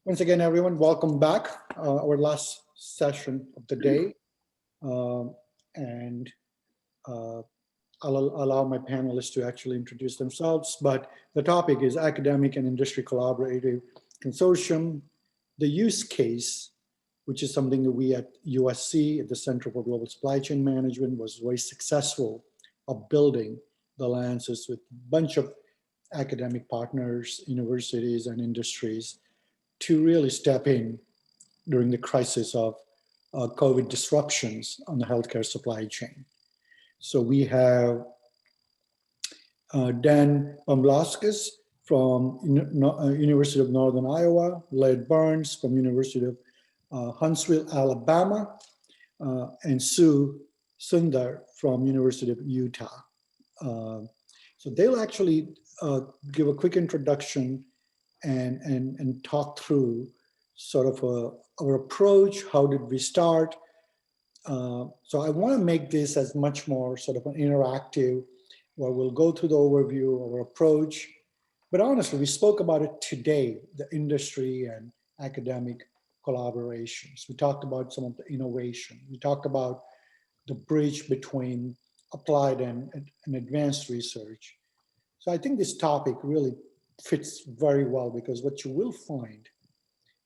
Once again, everyone, welcome back. Our last session of the day. And I'll allow my panelists to actually introduce themselves, but the topic is Academic and Industry Collaborative Consortium. The use case, which is something that we at USC, at the Center for Global Supply Chain Management, was very successful of building the alliances with a bunch of academic partners, universities, and industries to really step in during the crisis of COVID disruptions on the healthcare supply chain. So we have Dan Bumblauskas from University of Northern Iowa, Laird from University of Huntsville, Alabama, and Sundar from University of Utah. So they'll actually give a quick introduction and talk through sort of our approach, how did we start. So I want to make this as much more sort of an interactive, where we'll go through the overview of our approach. But honestly, we spoke about it today, the industry and academic collaborations. We talked about some of the innovation. We talked about the bridge between applied and advanced research. So I think this topic really fits very well, because what you will find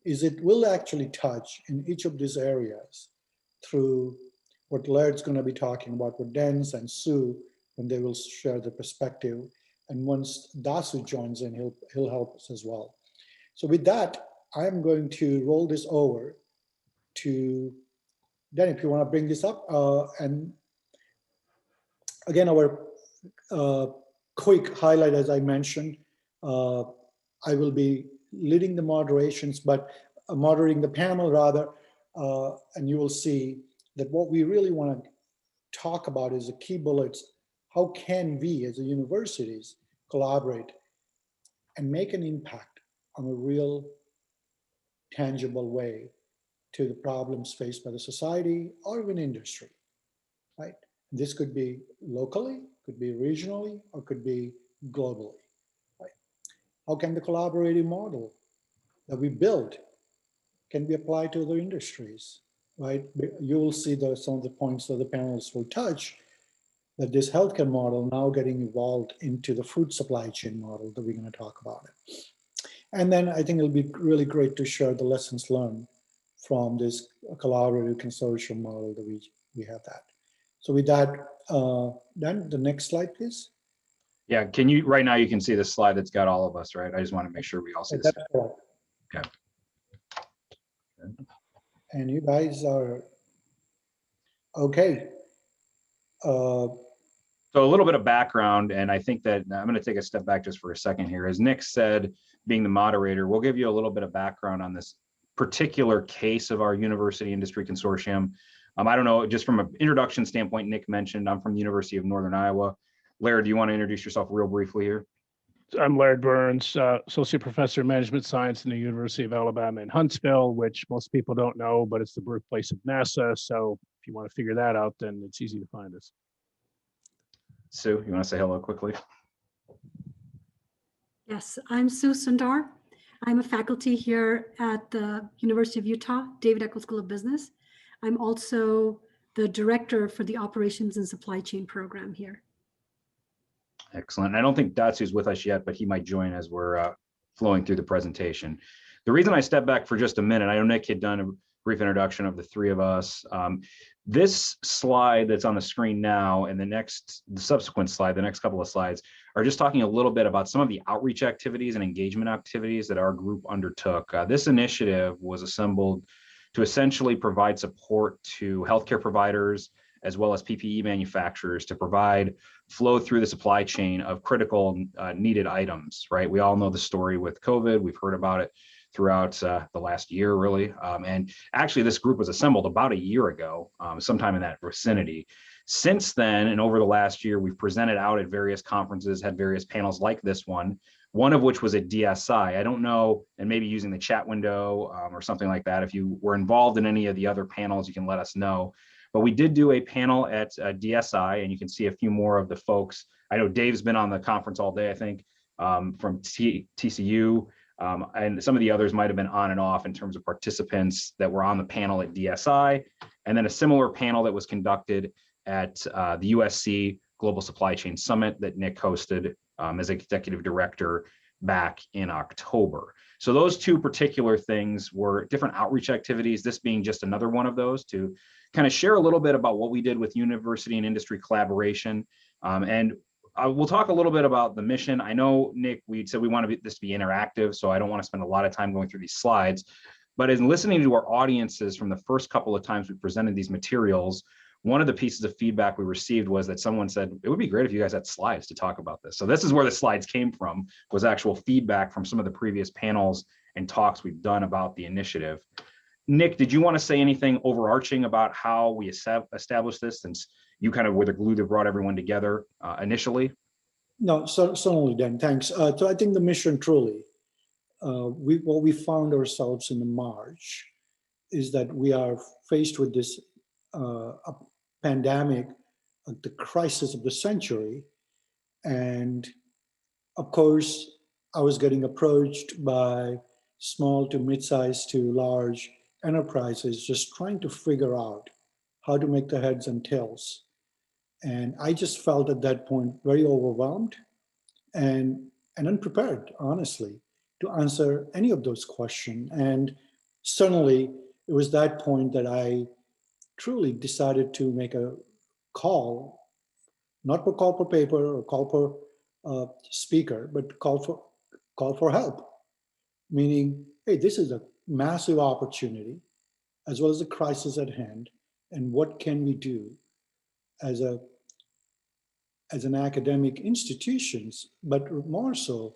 is it will actually touch in each of these areas through what Laird's going to be talking about, what Denz and Sue, when they will share their perspective. And once Dasu joins in, he'll help us as well. So with that, I'm going to roll this over to Dan, if you want to bring this up. And again, our quick highlight, as I mentioned, I will be leading the moderations, but moderating the panel rather, and you will see that what we really want to talk about is the key bullets. How can we as a universities collaborate and make an impact on a real tangible way to the problems faced by the society or even industry, right? This could be locally, could be regionally, or could be globally. How can the collaborative model that we build can be applied to other industries, right? You will see some of the points that the panelists will touch, that this healthcare model now getting evolved into the food supply chain model that we're going to talk about it. And then I think it'll be really great to share the lessons learned from this collaborative consortium model that we have that. So with that, Dan, the next slide, please. Yeah, can you, right now you can see the slide that's got all of us, right? I just want to make sure we all see this. Okay. And you guys are okay. So a little bit of background, and I think that I'm going to take a step back just for a second here. As Nick said, being the moderator, we'll give you a little bit of background on this particular case of our University Industry Consortium. I don't know, just from an introduction standpoint, Nick mentioned I'm from the University of Northern Iowa. Laird, do you want to introduce yourself real briefly here? I'm Laird, Associate Professor of Management Science in the University of Alabama in Huntsville, which most people don't know, but it's the birthplace of NASA. So if you want to figure that out, then it's easy to find us. Sue, you want to say hello quickly? Yes, I'm Sue Sundar. I'm a faculty here at the University of Utah, David Eccles School of Business. I'm also the director for the Operations and Supply Chain program here. Excellent. I don't think Datsu's with us yet, but he might join as we're flowing through the presentation. The reason I step back for just a minute, I know Nick had done a brief introduction of the three of us. This slide that's on the screen now and the subsequent slide, the next couple of slides, are just talking a little bit about some of the outreach activities and engagement activities that our group undertook. This initiative was assembled to essentially provide support to healthcare providers as well as PPE manufacturers to provide flow through the supply chain of critical needed items, right? We all know the story with COVID. We've heard about it throughout the last year, really. And actually, this group was assembled about a year ago, sometime in that vicinity. Since then, and over the last year, we've presented out at various conferences, had various panels like this one of which was at DSI. I don't know, and maybe using the chat window or something like that. If you were involved in any of the other panels, you can let us know. But we did do a panel at DSI, and you can see a few more of the folks. I know Dave's been on the conference all day, I think, from TCU. And some of the others might have been on and off in terms of participants that were on the panel at DSI, and then a similar panel that was conducted at the USC Global Supply Chain Summit that Nick hosted as executive director back in October. So those two particular things were different outreach activities, this being just another one of those, to kind of share a little bit about what we did with university and industry collaboration. And we'll talk a little bit about the mission. I know, Nick, we said we want this to be interactive, so I don't want to spend a lot of time going through these slides. But in listening to our audiences from the first couple of times we presented these materials, one of the pieces of feedback we received was that someone said, it would be great if you guys had slides to talk about this. So this is where the slides came from, was actual feedback from some of the previous panels and talks we've done about the initiative. Nick, did you want to say anything overarching about how we established this, since you kind of were the glue that brought everyone together initially? No, certainly, Dan, thanks. So I think the mission truly, what we found ourselves in the March is that we are faced with this a pandemic, the crisis of the century. And of course, I was getting approached by small to mid-sized to large enterprises just trying to figure out how to make the heads and tails. And I just felt at that point very overwhelmed and unprepared, honestly, to answer any of those questions. And suddenly, it was that point that I truly decided to make a call, not for call for paper or call for speaker, but call for help. Meaning, hey, this is a massive opportunity, as well as a crisis at hand, and what can we do as an academic institutions, but more so,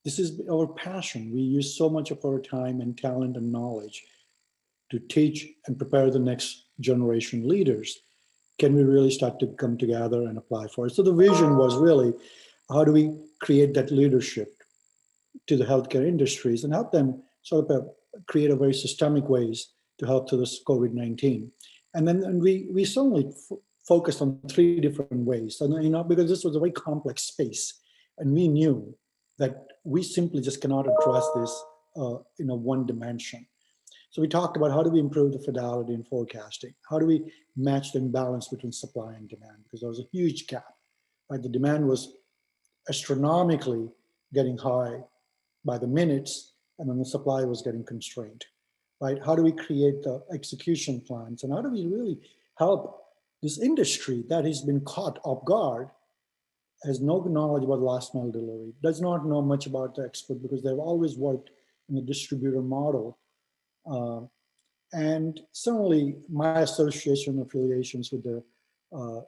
this is our passion. We use so much of our time and talent and knowledge to teach and prepare the next generation leaders. Can we really start to come together and apply for it? So the vision was really, how do we create that leadership to the healthcare industries and help them sort of create a very systemic ways to help to this COVID-19. And then we certainly focused on 3 different ways, and because this was a very complex space, and we knew that we simply just cannot address this in a one dimension. So we talked about how do we improve the fidelity in forecasting? How do we match the imbalance between supply and demand? Because there was a huge gap, right? The demand was astronomically getting high by the minutes, and then the supply was getting constrained, right? How do we create the execution plans? And how do we really help this industry that has been caught off guard, has no knowledge about last mile delivery, does not know much about the export because they've always worked in the distributor model. And certainly my association affiliations with the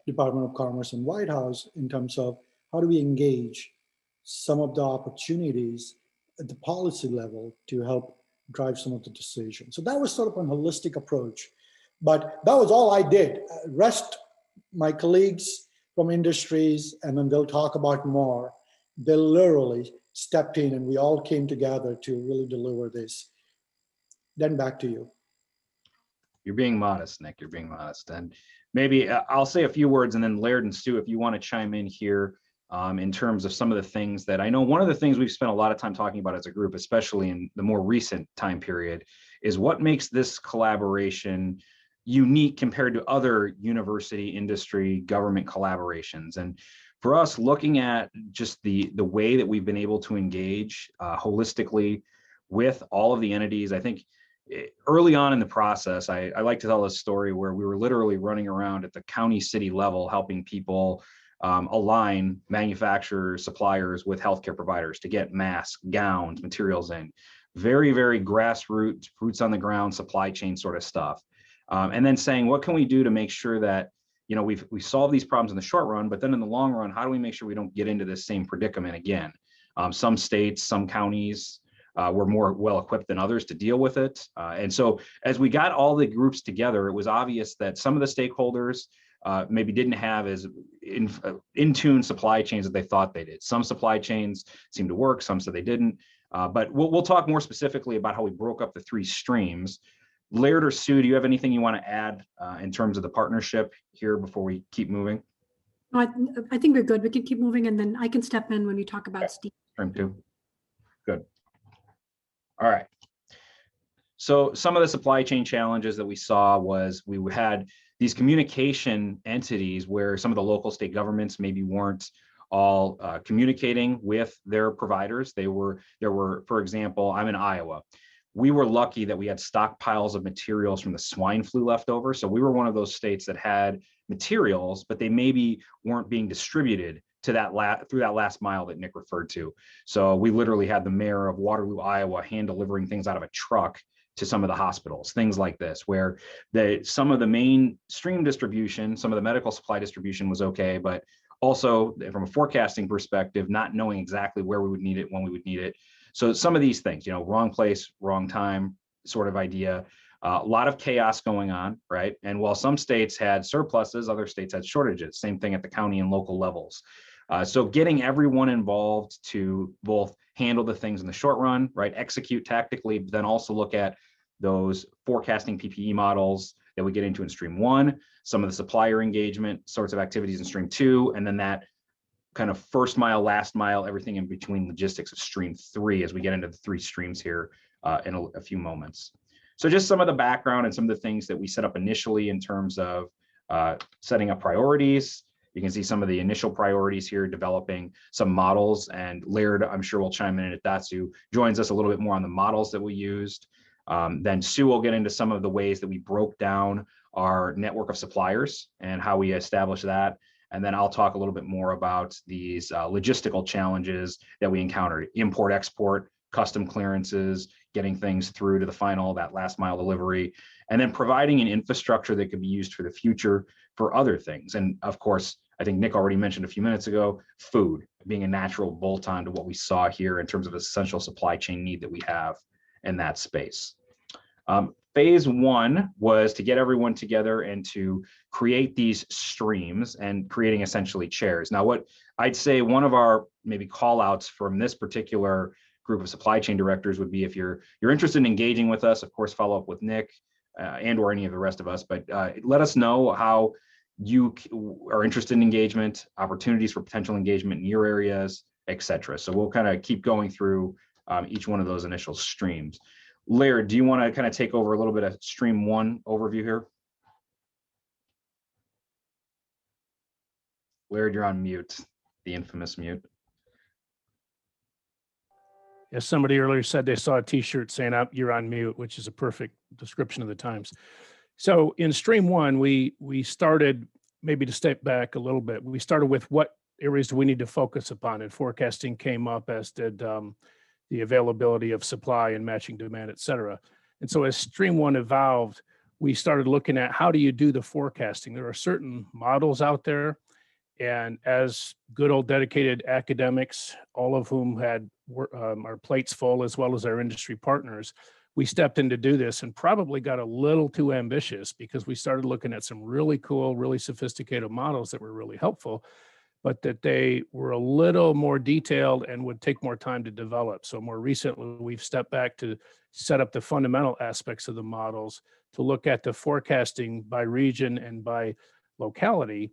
Department of Commerce and White House in terms of how do we engage some of the opportunities at the policy level to help drive some of the decisions. So that was sort of a holistic approach, but that was all I did. Rest, my colleagues from industries, and then they'll talk about more. They literally stepped in and we all came together to really deliver this. Then back to you. You're being modest, Nick, you're being modest. And maybe I'll say a few words, and then Laird and Stu, if you want to chime in here in terms of some of the things that I know. One of the things we've spent a lot of time talking about as a group, especially in the more recent time period, is what makes this collaboration unique compared to other university, industry, government collaborations. And for us, looking at just the way that we've been able to engage holistically with all of the entities, I think early on in the process, I like to tell a story where we were literally running around at the county city level, helping people align manufacturers, suppliers with healthcare providers to get masks, gowns, materials in. Very, very grassroots, boots on the ground, supply chain sort of stuff. And then saying, what can we do to make sure that, you know, we solve these problems in the short run, but then in the long run, how do we make sure we don't get into this same predicament again? Some states, some counties were more well-equipped than others to deal with it. And so as we got all the groups together, it was obvious that some of the stakeholders maybe didn't have as in tune supply chains that they thought they did. Some supply chains seemed to work, some said they didn't. But we'll talk more specifically about how we broke up the 3 streams. Laird or Sue, do you have anything you want to add in terms of the partnership here before we keep moving? No, I think we're good. We can keep moving, and then I can step in when we talk about Steve. Stream 2. Good. All right. So some of the supply chain challenges that we saw was we had these communication entities where some of the local state governments maybe weren't all communicating with their providers. There were, for example, I'm in Iowa. We were lucky that we had stockpiles of materials from the swine flu left over. So we were one of those states that had materials, but they maybe weren't being distributed to that through that last mile that Nick referred to. So we literally had the mayor of Waterloo, Iowa, hand delivering things out of a truck to some of the hospitals, things like this, where some of the mainstream distribution, some of the medical supply distribution was okay, but also from a forecasting perspective, not knowing exactly where we would need it, when we would need it. So some of these things, wrong place, wrong time sort of idea, a lot of chaos going on, right? And while some states had surpluses, other states had shortages, same thing at the county and local levels. So getting everyone involved to both handle the things in the short run, right, execute tactically, but then also look at those forecasting PPE models that we get into in stream 1, some of the supplier engagement sorts of activities in stream 2, and then that kind of first mile, last mile, everything in between logistics of stream 3 as we get into the 3 streams here in a few moments. So just some of the background and some of the things that we set up initially in terms of setting up priorities. You can see some of the initial priorities here, developing some models, and Laird, I'm sure will chime in at Datsu, joins us a little bit more on the models that we used. Then Sue will get into some of the ways that we broke down our network of suppliers and how we established that. And then I'll talk a little bit more about these logistical challenges that we encountered: import, export, custom clearances, getting things through to the final, that last mile delivery, and then providing an infrastructure that could be used for the future for other things. And of course, I think Nick already mentioned a few minutes ago, food being a natural bolt-on to what we saw here in terms of essential supply chain need that we have in that space. Phase 1 was to get everyone together and to create these streams and creating essentially chairs. Now, what I'd say one of our maybe call outs from this particular group of supply chain directors would be, if you're interested in engaging with us, of course, follow up with Nick and or any of the rest of us, but let us know how you are interested in engagement, opportunities for potential engagement in your areas, etc. So we'll kind of keep going through each one of those initial streams. Laird, do you want to kind of take over a little bit of stream 1 overview here? Laird, you're on mute, the infamous mute. As somebody earlier said, they saw a t-shirt saying you're on mute, which is a perfect description of the times. So in stream 1, we started, maybe to step back a little bit, we started with what areas do we need to focus upon, and forecasting came up, as did the availability of supply and matching demand, et cetera. And so as stream 1 evolved, we started looking at how do you do the forecasting. There are certain models out there, and as good old dedicated academics, all of whom had our plates full, as well as our industry partners, we stepped in to do this and probably got a little too ambitious, because we started looking at some really cool, really sophisticated models that were really helpful, but that they were a little more detailed and would take more time to develop. So more recently, we've stepped back to set up the fundamental aspects of the models, to look at the forecasting by region and by locality,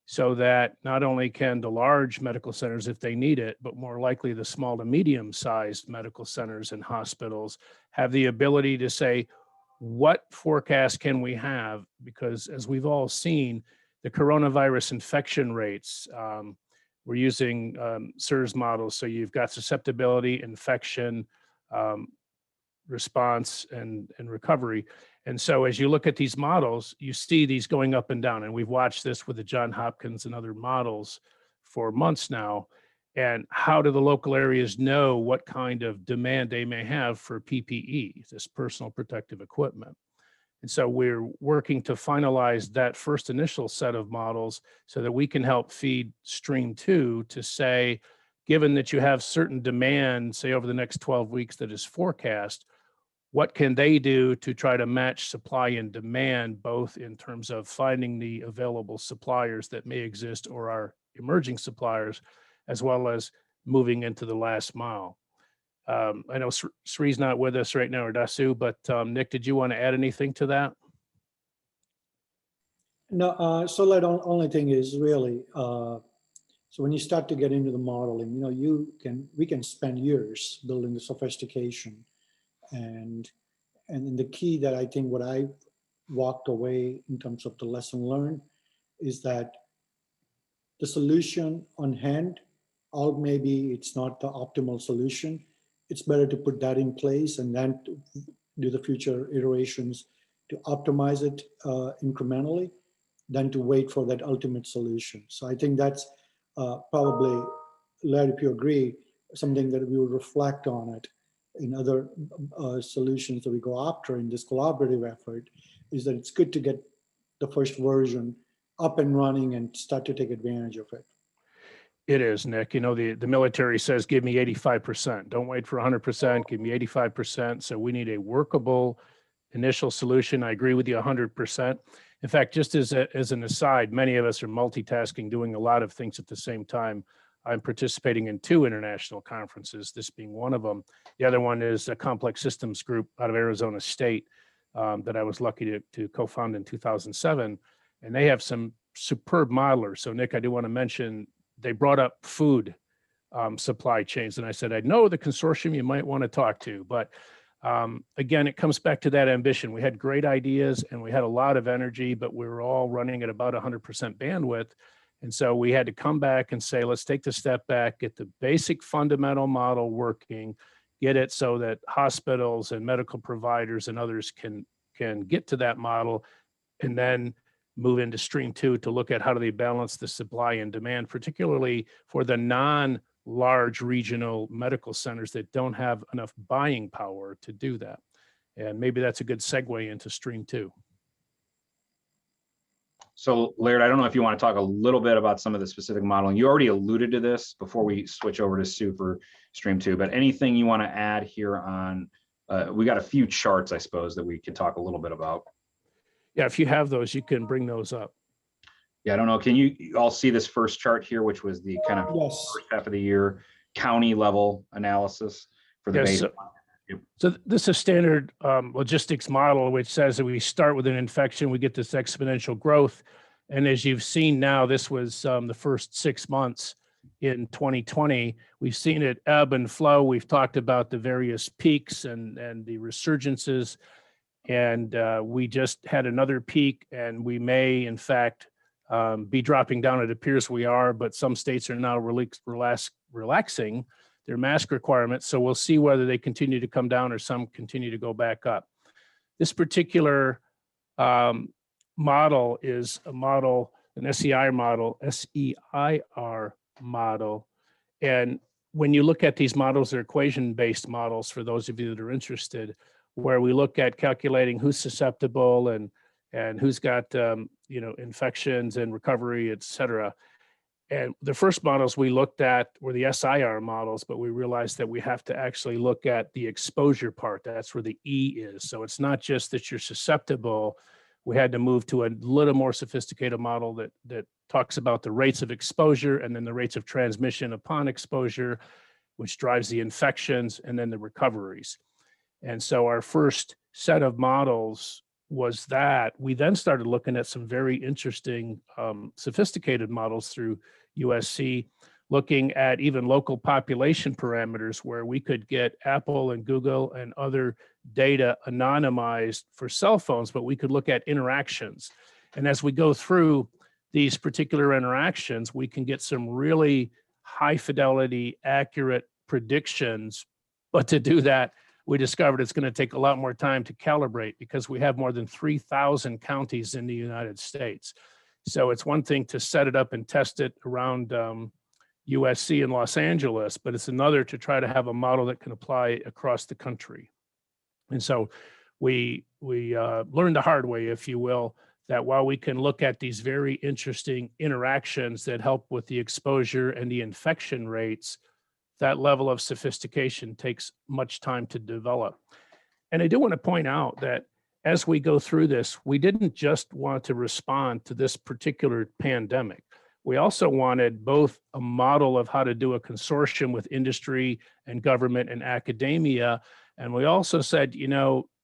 so that not only can the large medical centers, if they need it, but more likely the small to medium-sized medical centers and hospitals have the ability to say, what forecast can we have? Because as we've all seen, the coronavirus infection rates, we're using SIRS models. So you've got susceptibility, infection, response, and recovery. And so as you look at these models, you see these going up and down. And we've watched this with the Johns Hopkins and other models for months now. And how do the local areas know what kind of demand they may have for PPE, this personal protective equipment? And so we're working to finalize that first initial set of models so that we can help feed stream 2 to say, given that you have certain demand, say over the next 12 weeks that is forecast, what can they do to try to match supply and demand, both in terms of finding the available suppliers that may exist or are emerging suppliers, as well as moving into the last mile. I know Sri's not with us right now, or Dasu, but Nick, did you want to add anything to that? No, so the only thing is really, so when you start to get into the modeling, we can spend years building the sophistication And then the key that I think what I walked away in terms of the lesson learned is that the solution on hand, or maybe it's not the optimal solution, it's better to put that in place and then to do the future iterations to optimize it incrementally than to wait for that ultimate solution. So I think that's probably, Laird, if you agree, something that we will reflect on it in other solutions that we go after in this collaborative effort, is that it's good to get the first version up and running and start to take advantage of it. It is, Nick. You know, the military says, give me 85%. Don't wait for 100%. Give me 85%. So we need a workable initial solution. I agree with you 100%. In fact, just as an aside, many of us are multitasking, doing a lot of things at the same time. I'm participating in 2 international conferences, this being one of them. The other one is a complex systems group out of Arizona State that I was lucky to co-found in 2007. And they have some superb modelers. So Nick, I do want to mention, they brought up food supply chains. And I said, I know the consortium you might want to talk to, but again, it comes back to that ambition. We had great ideas and we had a lot of energy, but we were all running at about 100% bandwidth. And so we had to come back and say, let's take the step back, get the basic fundamental model working, get it so that hospitals and medical providers and others can get to that model, and then move into stream 2 to look at how do they balance the supply and demand, particularly for the non-large regional medical centers that don't have enough buying power to do that. And maybe that's a good segue into stream 2. So Laird, I don't know if you want to talk a little bit about some of the specific modeling. You already alluded to this before we switch over to Sue for stream 2, but anything you want to add here on, we got a few charts, I suppose, that we could talk a little bit about. Yeah, if you have those, you can bring those up. Yeah, I don't know. Can you all see this first chart here, which was the kind of first half of the year county level analysis for the base? So this is standard logistics model, which says that we start with an infection, we get this exponential growth. And as you've seen now, this was the first 6 months in 2020. We've seen it ebb and flow. We've talked about the various peaks and the resurgences. And we just had another peak, and we may, in fact, be dropping down. It appears we are, but some states are now relaxing their mask requirements. So we'll see whether they continue to come down or some continue to go back up. This particular model is a model, an SEIR model, SEIR model. And when you look at these models, they're equation-based models for those of you that are interested, where we look at calculating who's susceptible and who's got infections and recovery, et cetera. And the first models we looked at were the SIR models, but we realized that we have to actually look at the exposure part. That's where the E is. So it's not just that you're susceptible. We had to move to a little more sophisticated model that talks about the rates of exposure and then the rates of transmission upon exposure, which drives the infections and then the recoveries. And so our first set of models was that. We then started looking at some very interesting, sophisticated models through USC, looking at even local population parameters where we could get Apple and Google and other data anonymized for cell phones, but we could look at interactions. And as we go through these particular interactions, we can get some really high fidelity, accurate predictions. But to do that, we discovered it's going to take a lot more time to calibrate because we have more than 3,000 counties in the United States. So it's one thing to set it up and test it around USC in Los Angeles, but it's another to try to have a model that can apply across the country. And so we learned the hard way, if you will, that while we can look at these very interesting interactions that help with the exposure and the infection rates, that level of sophistication takes much time to develop. And I do want to point out that as we go through this, we didn't just want to respond to this particular pandemic. We also wanted both a model of how to do a consortium with industry and government and academia. And we also said,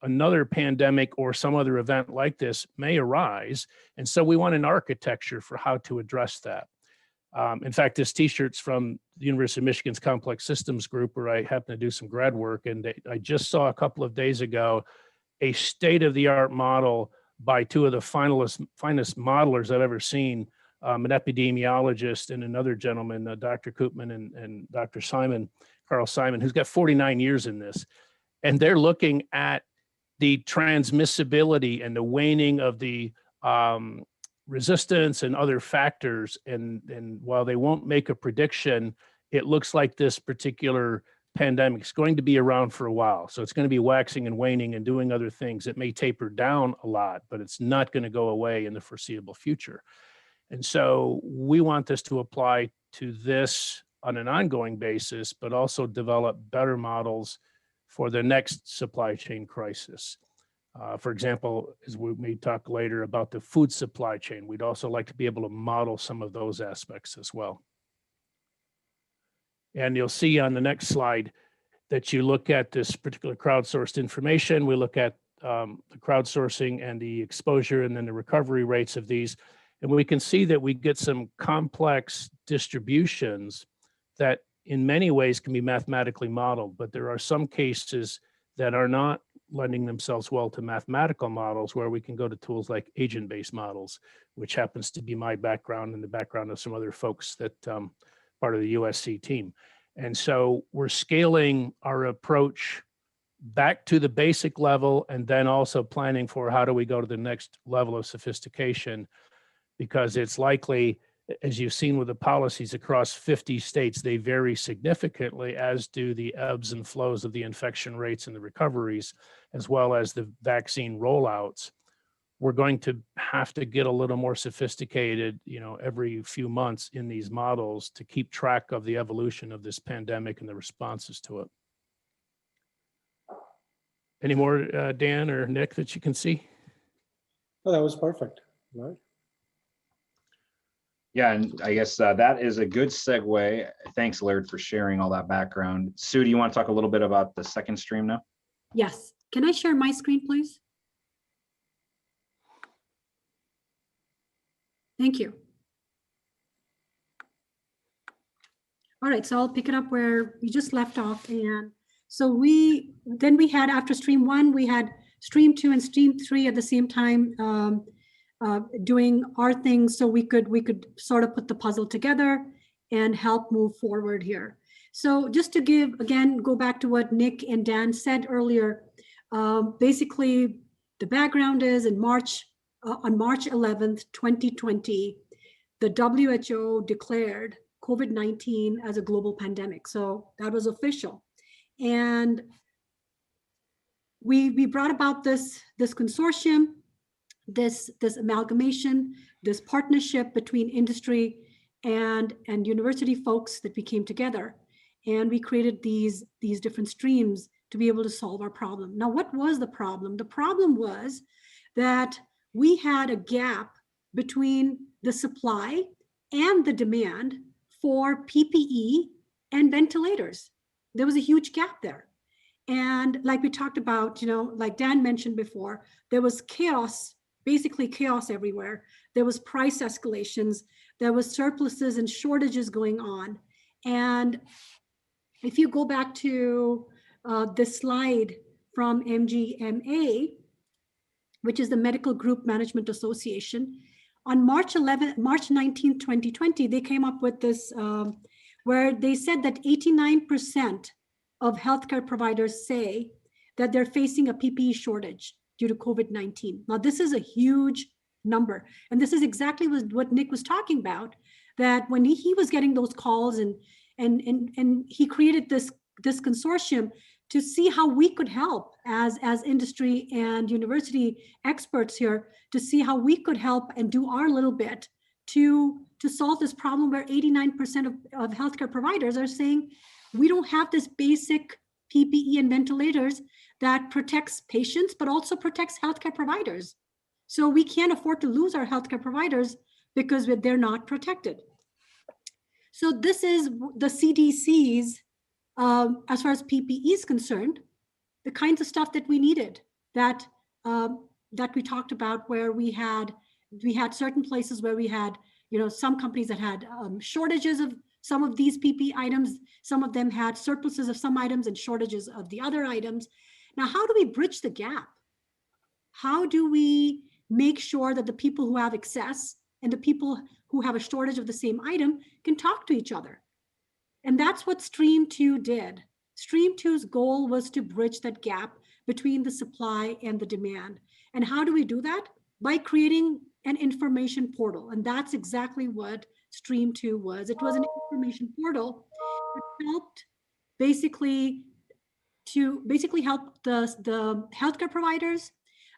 another pandemic or some other event like this may arise. And so we want an architecture for how to address that. In fact, this T-shirt's from the University of Michigan's Complex Systems Group, where I happen to do some grad work. And I just saw a couple of days ago a state-of-the-art model by two of the finest modelers I've ever seen, an epidemiologist and another gentleman, Dr. Koopman and Dr. Simon, Carl Simon, who's got 49 years in this. And they're looking at the transmissibility and the waning of the resistance and other factors. And while they won't make a prediction, it looks like this particular pandemic is going to be around for a while. So it's going to be waxing and waning and doing other things. It may taper down a lot, but it's not going to go away in the foreseeable future. And so we want this to apply to this on an ongoing basis, but also develop better models for the next supply chain crisis. For example, as we may talk later about the food supply chain, we'd also like to be able to model some of those aspects as well. And you'll see on the next slide that you look at this particular crowdsourced information. We look at the crowdsourcing and the exposure and then the recovery rates of these. And we can see that we get some complex distributions that in many ways can be mathematically modeled, but there are some cases that are not lending themselves well to mathematical models, where we can go to tools like agent-based models, which happens to be my background and the background of some other folks that part of the USC team. And so we're scaling our approach back to the basic level and then also planning for how do we go to the next level of sophistication, because it's likely, as you've seen with the policies across 50 states, they vary significantly, as do the ebbs and flows of the infection rates and the recoveries, as well as the vaccine rollouts. We're going to have to get a little more sophisticated, every few months in these models to keep track of the evolution of this pandemic and the responses to it. Any more, Dan or Nick, that you can see? Oh, that was perfect. Right. Yeah, and I guess that is a good segue. Thanks, Laird, for sharing all that background. Sue, do you want to talk a little bit about the second stream now? Yes. Can I share my screen, please? Thank you. All right, so I'll pick it up where we just left off. And so we had, after stream 1, we had stream 2 and stream 3 at the same time, doing our things, so we could sort of put the puzzle together and help move forward here. So just to go back to what Nick and Dan said earlier, basically the background is on March 11th, 2020, the WHO declared COVID-19 as a global pandemic. So that was official. And we brought about this consortium, this amalgamation, this partnership between industry and university folks, that we came together and we created these different streams to be able to solve our problem. Now, what was the problem? The problem was that we had a gap between the supply and the demand for PPE and ventilators. There was a huge gap there. And like we talked about, like Dan mentioned before, there was chaos, basically chaos everywhere. There was price escalations, there was surpluses and shortages going on. And if you go back to this slide from MGMA, which is the Medical Group Management Association, on March 19, 2020, they came up with this, where they said that 89% of healthcare providers say that they're facing a PPE shortage due to COVID-19. Now, this is a huge number. And this is exactly what Nick was talking about, that when he was getting those calls and he created this consortium to see how we could help as industry and university experts here, to see how we could help and do our little bit to solve this problem where 89% of healthcare providers are saying we don't have this basic PPE and ventilators that protects patients, but also protects healthcare providers. So we can't afford to lose our healthcare providers because they're not protected. So this is the CDC's, as far as PPE is concerned, the kinds of stuff that we needed, that we talked about, where we had certain places where we had, some companies that had shortages of some of these PPE items. Some of them had surpluses of some items and shortages of the other items. Now, how do we bridge the gap? How do we make sure that the people who have excess and the people who have a shortage of the same item can talk to each other? And that's what Stream 2 did. Stream 2's goal was to bridge that gap between the supply and the demand. And how do we do that? By creating an information portal. And that's exactly what Stream 2 was. It was an information portal that helped basically help the healthcare providers,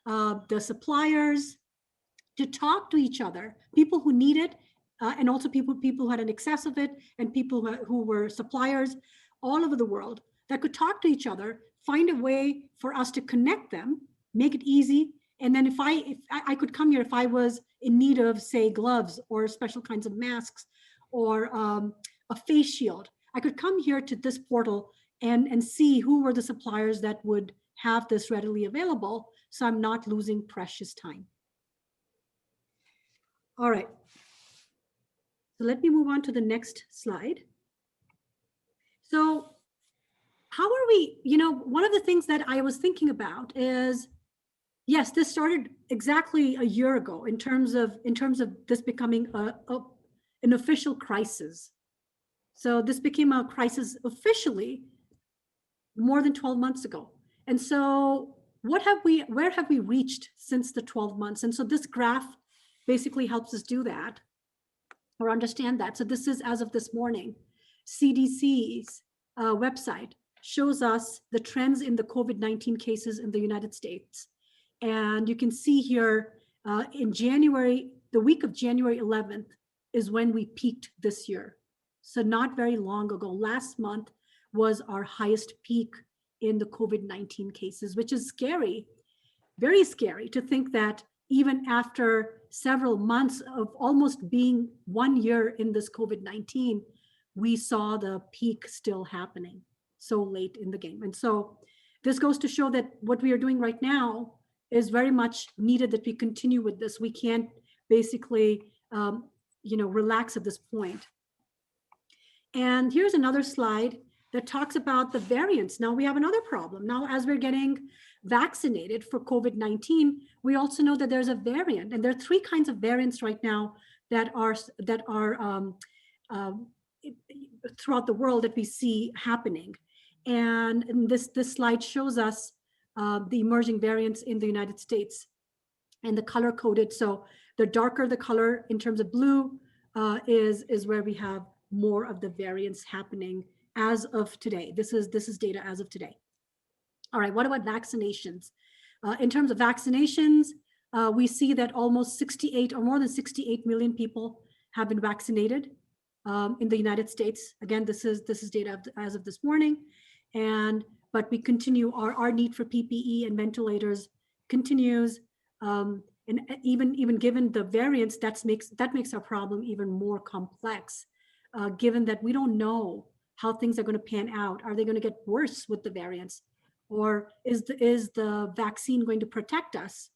the suppliers, to talk to each other, people who need it, and also people who had an excess of it, and people who were suppliers all over the world that could talk to each other, find a way for us to connect them, make it easy. And then if I could come here, if I was in need of, say, gloves or special kinds of masks or a face shield, I could come here to this portal and see who were the suppliers that would have this readily available, so I'm not losing precious time. All right. So let me move on to the next slide. So how are we, one of the things that I was thinking about is, yes, this started exactly a year ago in terms of this becoming an official crisis. So this became a crisis officially more than 12 months ago. And so where have we reached since the 12 months? And so this graph basically helps us do that or understand that. So this is as of this morning. CDC's website shows us the trends in the COVID-19 cases in the United States. And you can see here in January, the week of January 11th is when we peaked this year. So not very long ago, last month was our highest peak in the COVID-19 cases, which is scary, very scary to think that even after several months of almost being 1 year in this COVID-19, we saw the peak still happening so late in the game. And so this goes to show that what we are doing right now is very much needed, that we continue with this. We can't basically, relax at this point. And here's another slide that talks about the variants. Now we have another problem. Now, as we're getting vaccinated for COVID-19, we also know that there's a variant, and there are 3 kinds of variants right now that are throughout the world that we see happening. And this slide shows us the emerging variants in the United States and the color coded. So the darker the color in terms of blue is where we have more of the variants happening as of today. This is data as of today. All right, what about vaccinations? In terms of vaccinations, we see that almost 68 or more than 68 million people have been vaccinated in the United States. Again, this is data as of this morning. But we continue, our need for PPE and ventilators continues. And even given the variants, that makes our problem even more complex, given that we don't know how things are going to pan out. Are they going to get worse with the variants? Or is the vaccine going to protect us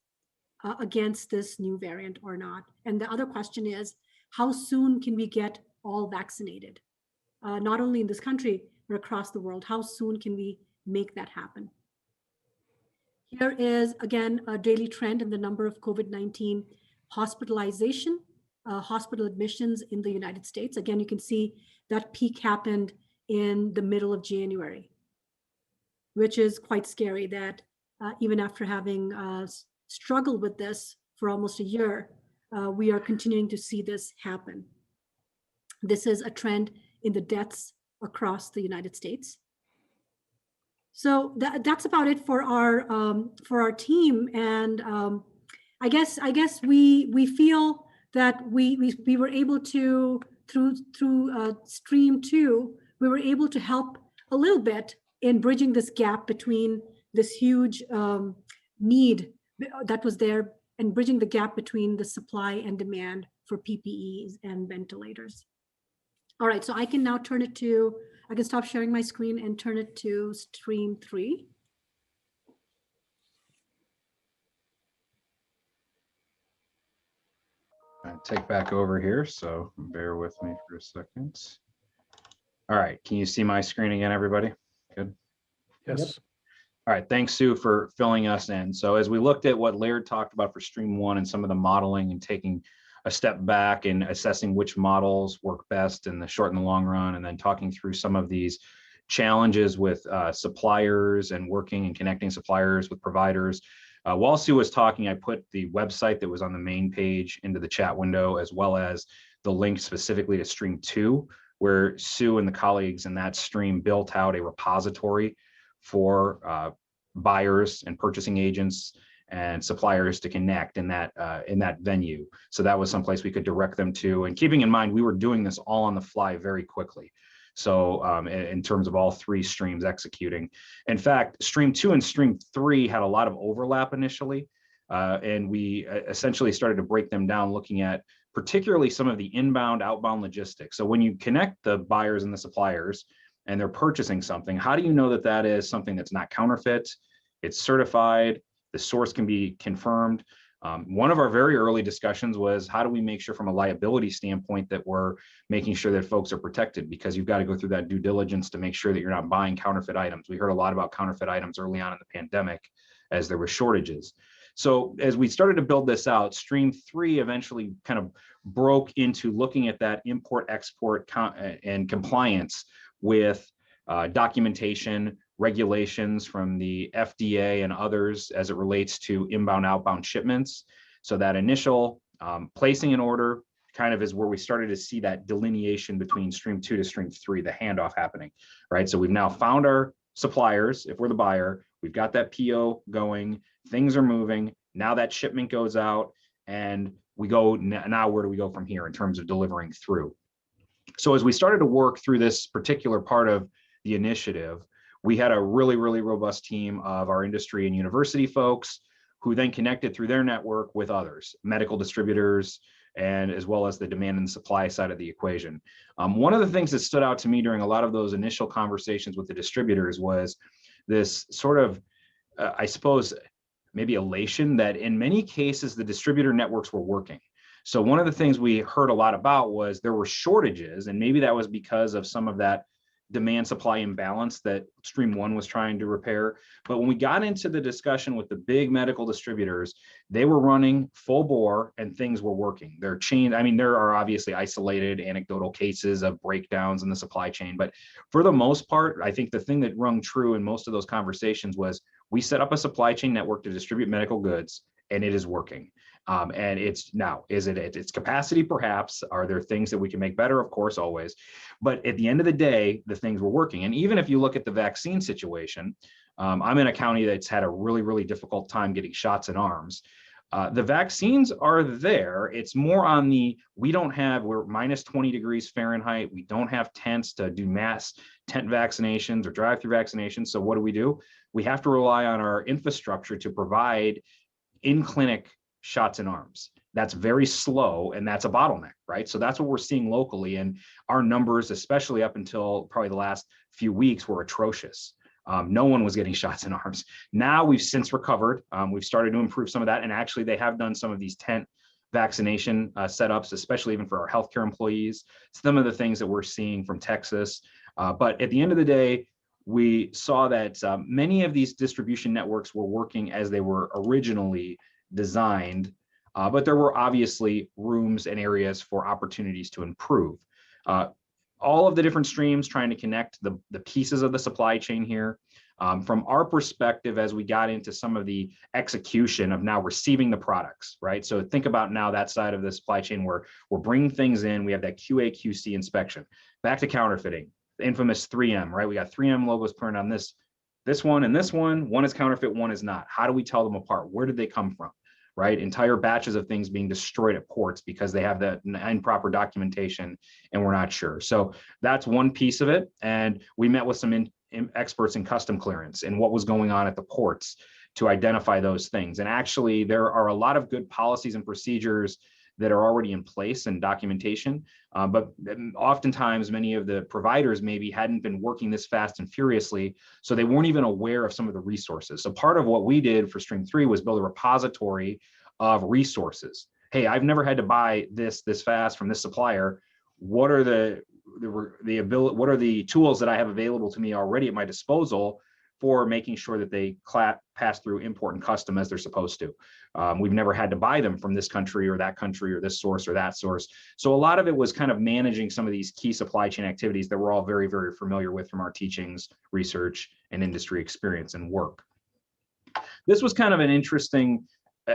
against this new variant or not? And the other question is, how soon can we get all vaccinated? Not only in this country, but across the world. How soon can we make that happen? Here is, again, a daily trend in the number of COVID-19 hospitalization, hospital admissions in the United States. Again, you can see that peak happened in the middle of January, which is quite scary that even after having struggled with this for almost a year, we are continuing to see this happen. This is a trend in the deaths across the United States. So that's about it for our team. And I guess we feel that we were able to, through Stream 2, we were able to help a little bit in bridging this gap between this huge need that was there and bridging the gap between the supply and demand for PPEs and ventilators. All right, so I can now I can stop sharing my screen and turn it to Stream 3. Right. take back over here, so bear with me for a second. All right, can you see my screen again, everybody? Good. Yes. All right, thanks, Sue, for filling us in. So as we looked at what Laird talked about for Stream 1 and some of the modeling and taking a step back and assessing which models work best in the short and the long run, and then talking through some of these challenges with suppliers and working and connecting suppliers with providers. While Sue was talking, I put the website that was on the main page into the chat window, as well as the link specifically to Stream 2, where Sue and the colleagues in that stream built out a repository for buyers and purchasing agents and suppliers to connect in that venue. So that was someplace we could direct them to. And keeping in mind, we were doing this all on the fly very quickly. So in terms of all three streams executing. In fact, Stream 2 and Stream 3 had a lot of overlap initially. And we essentially started to break them down, looking at particularly some of the inbound, outbound logistics. So when you connect the buyers and the suppliers, and they're purchasing something, how do you know that that is something that's not counterfeit, it's certified, the source can be confirmed? One of our very early discussions was, how do we make sure from a liability standpoint that we're making sure that folks are protected? Because you've got to go through that due diligence to make sure that you're not buying counterfeit items. We heard a lot about counterfeit items early on in the pandemic as there were shortages. So as we started to build this out, Stream 3 eventually kind of broke into looking at that import, export, and compliance with documentation, regulations from the FDA and others as it relates to inbound, outbound shipments. So that initial placing an order kind of is where we started to see that delineation between Stream 2 to Stream 3, the handoff happening, right? So we've now found our suppliers. If we're the buyer, we've got that PO going, things are moving. Now that shipment goes out, and we go, now where do we go from here in terms of delivering through? So as we started to work through this particular part of the initiative, we had a really, really robust team of our industry and university folks who then connected through their network with others, medical distributors, and as well as the demand and supply side of the equation. One of the things that stood out to me during a lot of those initial conversations with the distributors was this sort of, I suppose, maybe elation that in many cases the distributor networks were working. So one of the things we heard a lot about was there were shortages, and maybe that was because of some of that demand supply imbalance that Stream 1 was trying to repair. But when we got into the discussion with the big medical distributors, they were running full bore and things were working. Their chain, I mean, there are obviously isolated anecdotal cases of breakdowns in the supply chain, but for the most part, I think the thing that rung true in most of those conversations was we set up a supply chain network to distribute medical goods, and it is working. And it's now, is it at its capacity? Perhaps. Are there things that we can make better? Of course, always. But at the end of the day, the things were working. And even if you look at the vaccine situation, I'm in a county that's had a really, really difficult time getting shots in arms. The vaccines are there. It's more on the, we're minus 20 degrees Fahrenheit. We don't have tents to do mass tent vaccinations or drive-through vaccinations. So what do? We have to rely on our infrastructure to provide in-clinic shots in arms. That's very slow, and that's a bottleneck, right? So that's what we're seeing locally, and our numbers, especially up until probably the last few weeks, were atrocious. No one was getting shots in arms. Now we've since recovered. We've started to improve some of that, and actually they have done some of these tent vaccination setups, especially even for our healthcare employees. Some of the things that we're seeing from Texas. But at the end of the day, we saw that many of these distribution networks were working as they were originally designed, but there were obviously rooms and areas for opportunities to improve. All of the different streams trying to connect the pieces of the supply chain here. From our perspective, as we got into some of the execution of now receiving the products, right? So think about now that side of the supply chain where we're bringing things in, we have that QA, QC inspection. Back to counterfeiting, the infamous 3M, right? We got 3M logos printed on this one and this one. One is counterfeit, one is not. How do we tell them apart? Where did they come from? Right? Entire batches of things being destroyed at ports because they have the improper documentation and we're not sure. So that's one piece of it. And we met with some experts in custom clearance and what was going on at the ports to identify those things. And actually, there are a lot of good policies and procedures that are already in place and documentation. But oftentimes many of the providers maybe hadn't been working this fast and furiously, so they weren't even aware of some of the resources. So part of what we did for Stream 3 was build a repository of resources hey, I've never had to buy this fast from this supplier. What are the ability, what are the tools that I have available to me already at my disposal for making sure that they pass through import and custom as they're supposed to. We've never had to buy them from this country or this source or that source. So a lot of it was kind of managing some of these key supply chain activities that we're all very, very familiar with from our teachings, research, and industry experience and work. This was kind of an interesting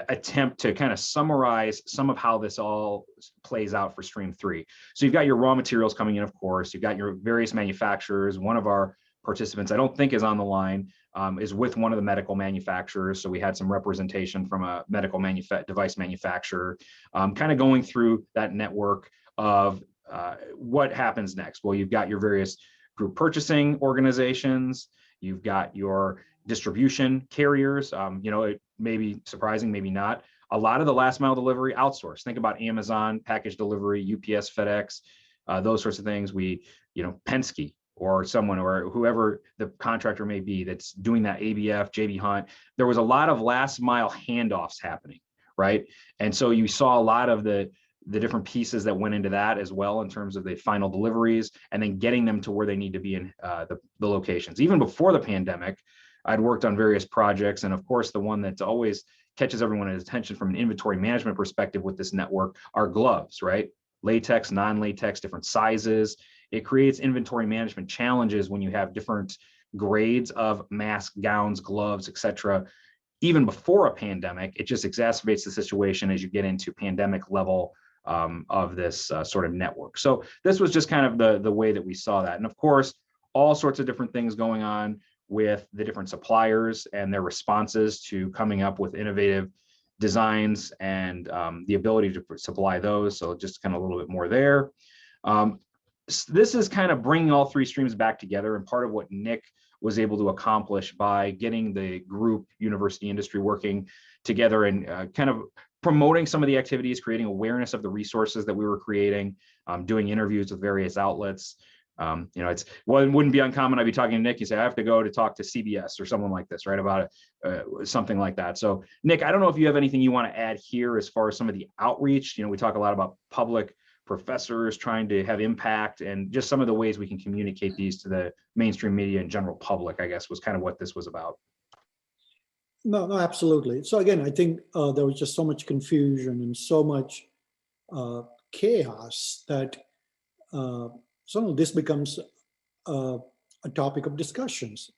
attempt to kind of summarize some of how this all plays out for Stream 3. So you've got your raw materials coming in, of course, you've got your various manufacturers. One of our participants, I don't think is on the line, is with one of the medical manufacturers. So we had some representation from a medical device manufacturer, kind of going through that network of what happens next. Well, you've got your various group purchasing organizations, you've got your distribution carriers. It may be surprising, maybe not. A lot of the last mile delivery outsourced. Think about Amazon, package delivery, UPS, FedEx, those sorts of things. Penske or someone or whoever the contractor may be that's doing that, ABF, JB Hunt. There was a lot of last mile handoffs happening, right? And so you saw a lot of the different pieces that went into that as well in terms of the final deliveries and then getting them to where they need to be in the locations. Even before the pandemic, I'd worked on various projects. And of course, the one that's always catches everyone's attention from an inventory management perspective with this network are gloves, right? Latex, non-latex, different sizes. It creates inventory management challenges when you have different grades of mask, gowns, gloves, et cetera. Even before a pandemic, it just exacerbates the situation as you get into pandemic level of this sort of network. So this was just kind of the way that we saw that. And of course, all sorts of different things going on with the different suppliers and their responses to coming up with innovative designs and the ability to supply those. So just kind of a little bit more there. This is kind of bringing all three streams back together, and part of what Nick was able to accomplish by getting the group university industry working together and kind of promoting some of the activities, creating awareness of the resources that we were creating, doing interviews with various outlets. It wouldn't be uncommon. I'd be talking to Nick, you say, I have to go to talk to CBS or someone like this, right? About something like that. So Nick, I don't know if you have anything you want to add here as far as some of the outreach. We talk a lot about public professors trying to have impact and just some of the ways we can communicate these to the mainstream media and general public, I guess, was kind of what this was about. No, absolutely. So again, I think there was just so much confusion and so much chaos that suddenly this becomes a topic of discussions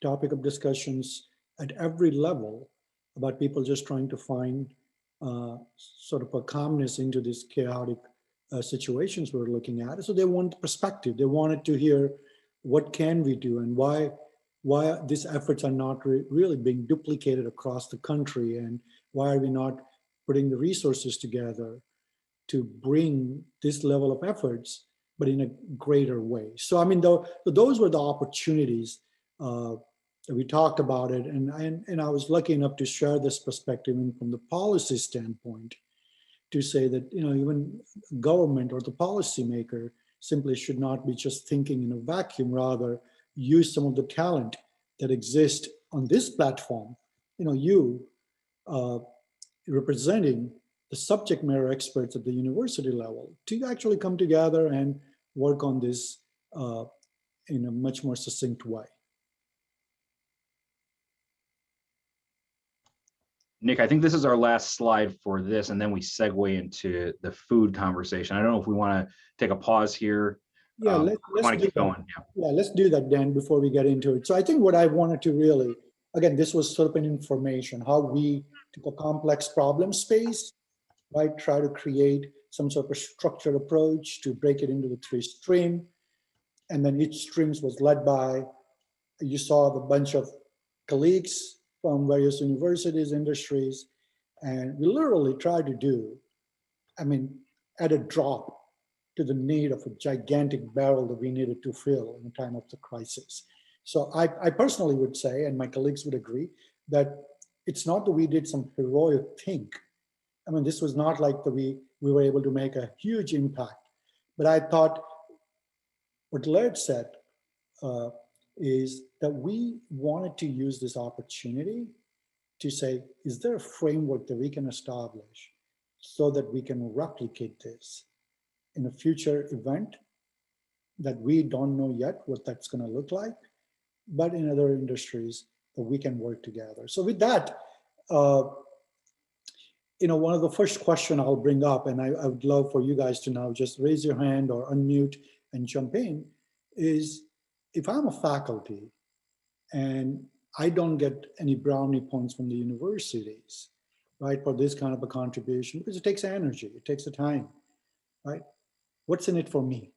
at every level about people just trying to find sort of a calmness into these chaotic situations we're looking at. So they want perspective. They wanted to hear what can we do and why these efforts are not really being duplicated across the country, and why are we not putting the resources together to bring this level of efforts, but in a greater way. So I mean, those were the opportunities that we talked about it, and I was lucky enough to share this perspective from the policy standpoint, to say that even government or the policymaker simply should not be just thinking in a vacuum, rather use some of the talent that exists on this platform. You representing the subject matter experts at the university level to actually come together and work on this in a much more succinct way. Nick, I think this is our last slide for this, and then we segue into the food conversation. I don't know if we want to take a pause here. Yeah, let's keep going. Yeah, let's do that, Dan, before we get into it. So I think what I wanted to really, again, this was sort of an information, how we took a complex problem space, right? Try to create some sort of structured approach to break it into the three streams. And then each streams was led by, you saw the bunch of colleagues from various universities, industries, and we literally tried to do, add a drop to the need of a gigantic barrel that we needed to fill in the time of the crisis. So I personally would say, and my colleagues would agree, that it's not that we did some heroic thing. This was not like that we were able to make a huge impact. But I thought what Laird said is that we wanted to use this opportunity to say, is there a framework that we can establish so that we can replicate this in a future event that we don't know yet what that's going to look like, but in other industries that we can work together. So with that, one of the first question I'll bring up, and I would love for you guys to now just raise your hand or unmute and jump in, is if I'm a faculty and I don't get any brownie points from the universities, right, for this kind of a contribution, because it takes energy, it takes the time, right? What's in it for me?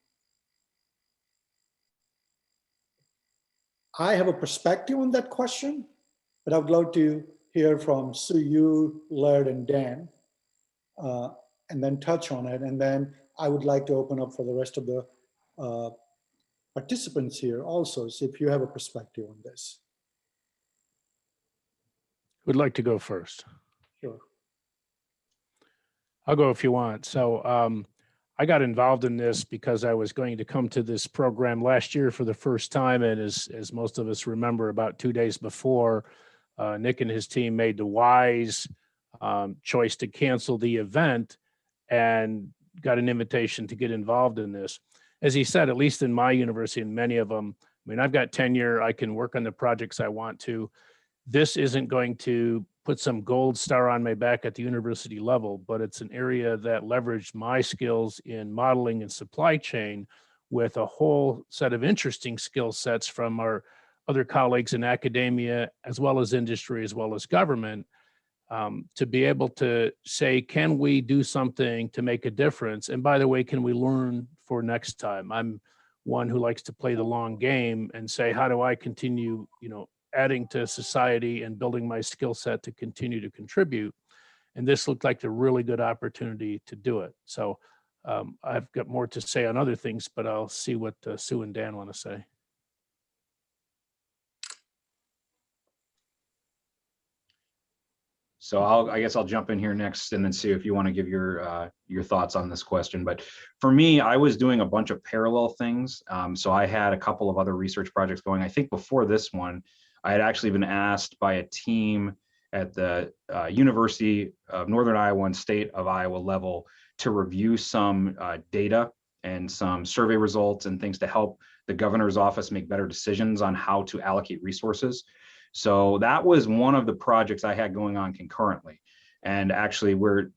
I have a perspective on that question, but I would love to hear from Sue, you, Laird, and Dan, and then touch on it. And then I would like to open up for the rest of the participants here also, so if you have a perspective on this. Who'd like to go first? Sure. I'll go if you want. So I got involved in this because I was going to come to this program last year for the first time. And as most of us remember, about 2 days before, Nick and his team made the wise choice to cancel the event and got an invitation to get involved in this. As he said, at least in my university and many of them, I mean, I've got tenure, I can work on the projects I want to. This isn't going to put some gold star on my back at the university level, but it's an area that leveraged my skills in modeling and supply chain with a whole set of interesting skill sets from our other colleagues in academia, as well as industry, as well as government, to be able to say, can we do something to make a difference? And by the way, can we learn for next time? I'm one who likes to play the long game and say, how do I continue, adding to society and building my skill set to continue to contribute? And this looked like a really good opportunity to do it. So I've got more to say on other things, but I'll see what Sue and Dan want to say. So I guess I'll jump in here next and then see if you want to give your thoughts on this question. But for me, I was doing a bunch of parallel things. So I had a couple of other research projects going. I think before this one, I had actually been asked by a team at the University of Northern Iowa and State of Iowa level to review some data and some survey results and things to help the governor's office make better decisions on how to allocate resources. So that was one of the projects I had going on concurrently. And actually, we're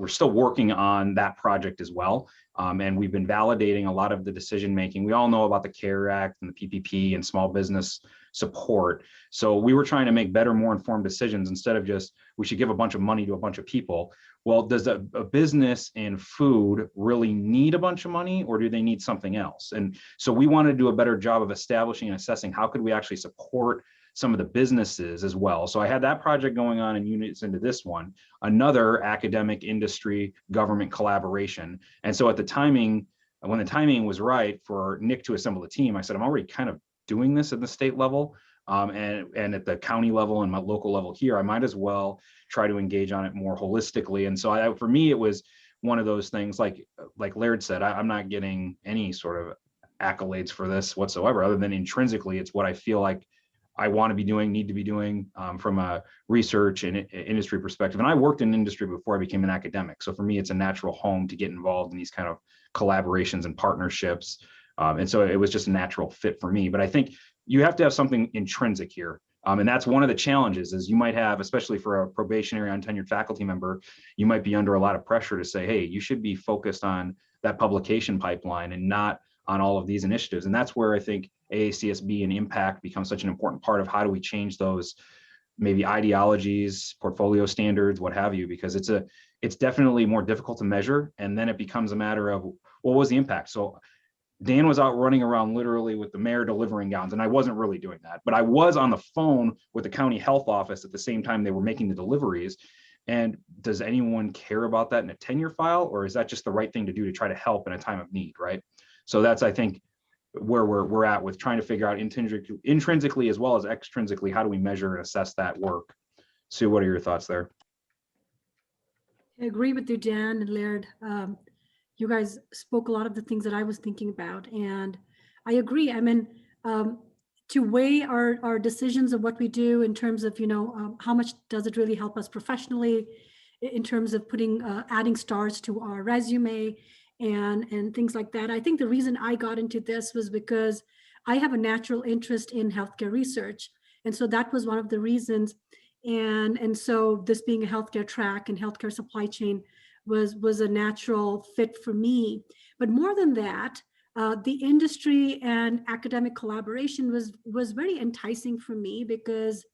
still working on that project as well. And we've been validating a lot of the decision making. We all know about the CARE Act and the PPP and small business support. So we were trying to make better, more informed decisions instead of just, we should give a bunch of money to a bunch of people. Well, does a business in food really need a bunch of money, or do they need something else? And so we want to do a better job of establishing and assessing how could we actually support some of the businesses as well. So I had that project going on in units into this one, another academic, industry, government collaboration. And so at the timing, when the timing was right for Nick to assemble the team, I said, I'm already kind of doing this at the state level and at the county level and my local level here, I might as well try to engage on it more holistically. And so for me, it was one of those things, like Laird said, I'm not getting any sort of accolades for this whatsoever, other than intrinsically, it's what I feel like I want to be doing, need to be doing from a research and industry perspective. And I worked in industry before I became an academic. So for me, it's a natural home to get involved in these kind of collaborations and partnerships. And so it was just a natural fit for me. But I think you have to have something intrinsic here. And that's one of the challenges is you might have, especially for a probationary untenured faculty member, you might be under a lot of pressure to say, hey, you should be focused on that publication pipeline and not on all of these initiatives. And that's where I think AACSB and impact becomes such an important part of how do we change those maybe ideologies, portfolio standards, what have you, because it's definitely more difficult to measure. And then it becomes a matter of what was the impact? So Dan was out running around literally with the mayor delivering gowns, and I wasn't really doing that, but I was on the phone with the county health office at the same time they were making the deliveries. And does anyone care about that in a tenure file, or is that just the right thing to do to try to help in a time of need, right? So that's, I think, where we're at with trying to figure out intrinsically as well as extrinsically, how do we measure and assess that work? Sue, what are your thoughts there? I agree with you, Dan and Laird. You guys spoke a lot of the things that I was thinking about, and I agree. I mean, to weigh our decisions of what we do in terms of, how much does it really help us professionally, in terms of adding stars to our resume and things like that. I think the reason I got into this was because I have a natural interest in healthcare research. And so that was one of the reasons. And so this being a healthcare track and healthcare supply chain was a natural fit for me. But more than that, the industry and academic collaboration was very enticing for me, because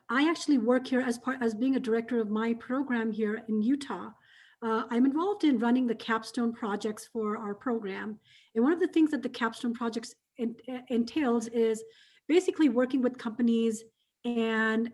I actually work here as being a director of my program here in Utah. I'm involved in running the capstone projects for our program. And one of the things that the capstone projects entails is basically working with companies and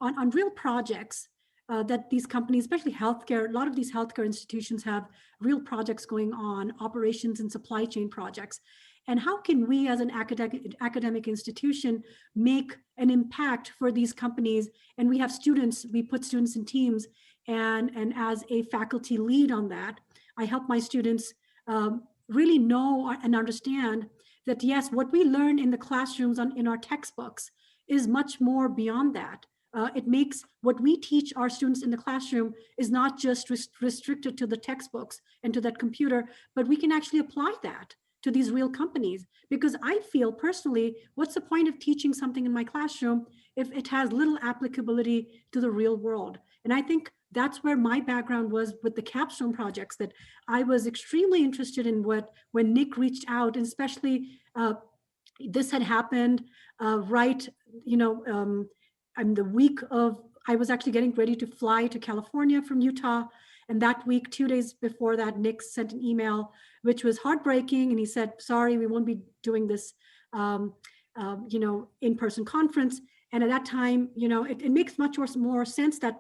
on real projects that these companies, especially healthcare, a lot of these healthcare institutions have real projects going on, operations and supply chain projects. And how can we as an academic institution make an impact for these companies? And we have students, we put students in teams, and as a faculty lead on that, I help my students really know and understand that, yes, what we learn in the classrooms in our textbooks is much more beyond that. It makes what we teach our students in the classroom is not just restricted to the textbooks and to that computer, but we can actually apply that to these real companies. Because I feel personally, what's the point of teaching something in my classroom if it has little applicability to the real world? And I think that's where my background was with the capstone projects, that I was extremely interested in when Nick reached out, and especially this had happened right, I'm the week of, I was actually getting ready to fly to California from Utah. And that week, 2 days before that, Nick sent an email, which was heartbreaking. And he said, sorry, we won't be doing this, in-person conference. And at that time, it makes much more sense that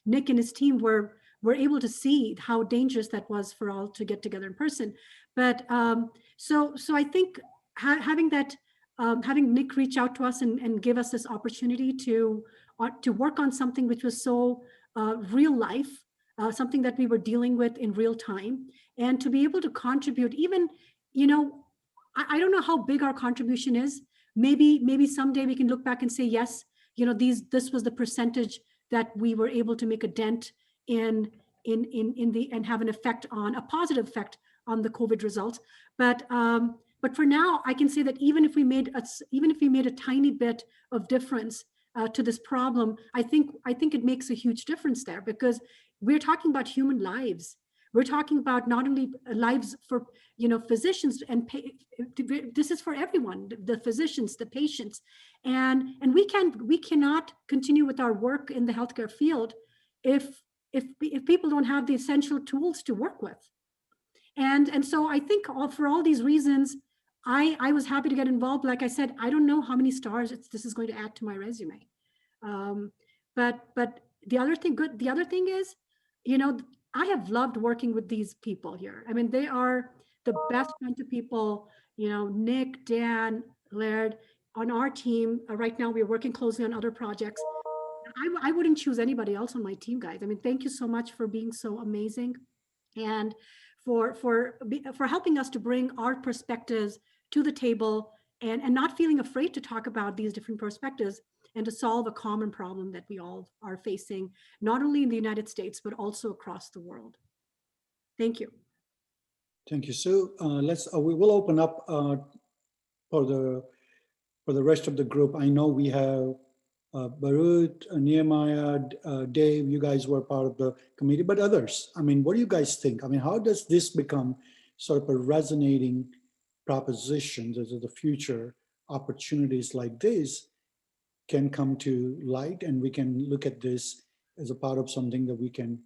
Nick and his team were able to see how dangerous that was for all to get together in person. But so I think having Nick reach out to us and give us this opportunity to work on something which was so real life, something that we were dealing with in real time, and to be able to contribute, even, I don't know how big our contribution is. Maybe someday we can look back and say, yes, this was the percentage that we were able to make a dent in and have an effect on a positive effect on the COVID results. But for now, I can say that even if we made a tiny bit of difference to this problem, I think it makes a huge difference there, because we're talking about human lives. We're talking about not only lives for physicians and this is for everyone, the physicians, the patients, and we cannot continue with our work in the healthcare field if people don't have the essential tools to work with. And so I think for all these reasons, I was happy to get involved. Like I said, I don't know how many stars this is going to add to my resume. But the other thing is, I have loved working with these people here. I mean, they are the best bunch of people, Nick, Dan, Laird, on our team. Right now, we're working closely on other projects. I wouldn't choose anybody else on my team, guys. I mean, thank you so much for being so amazing, and for helping us to bring our perspectives to the table, and not feeling afraid to talk about these different perspectives, and to solve a common problem that we all are facing, not only in the United States, but also across the world. Thank you. Thank you, Sue. We will open up for the rest of the group. I know we have Barut, Nehemiah, Dave, you guys were part of the committee, but others, I mean, what do you guys think? I mean, how does this become sort of a resonating proposition that the future opportunities like this can come to light, and we can look at this as a part of something that we can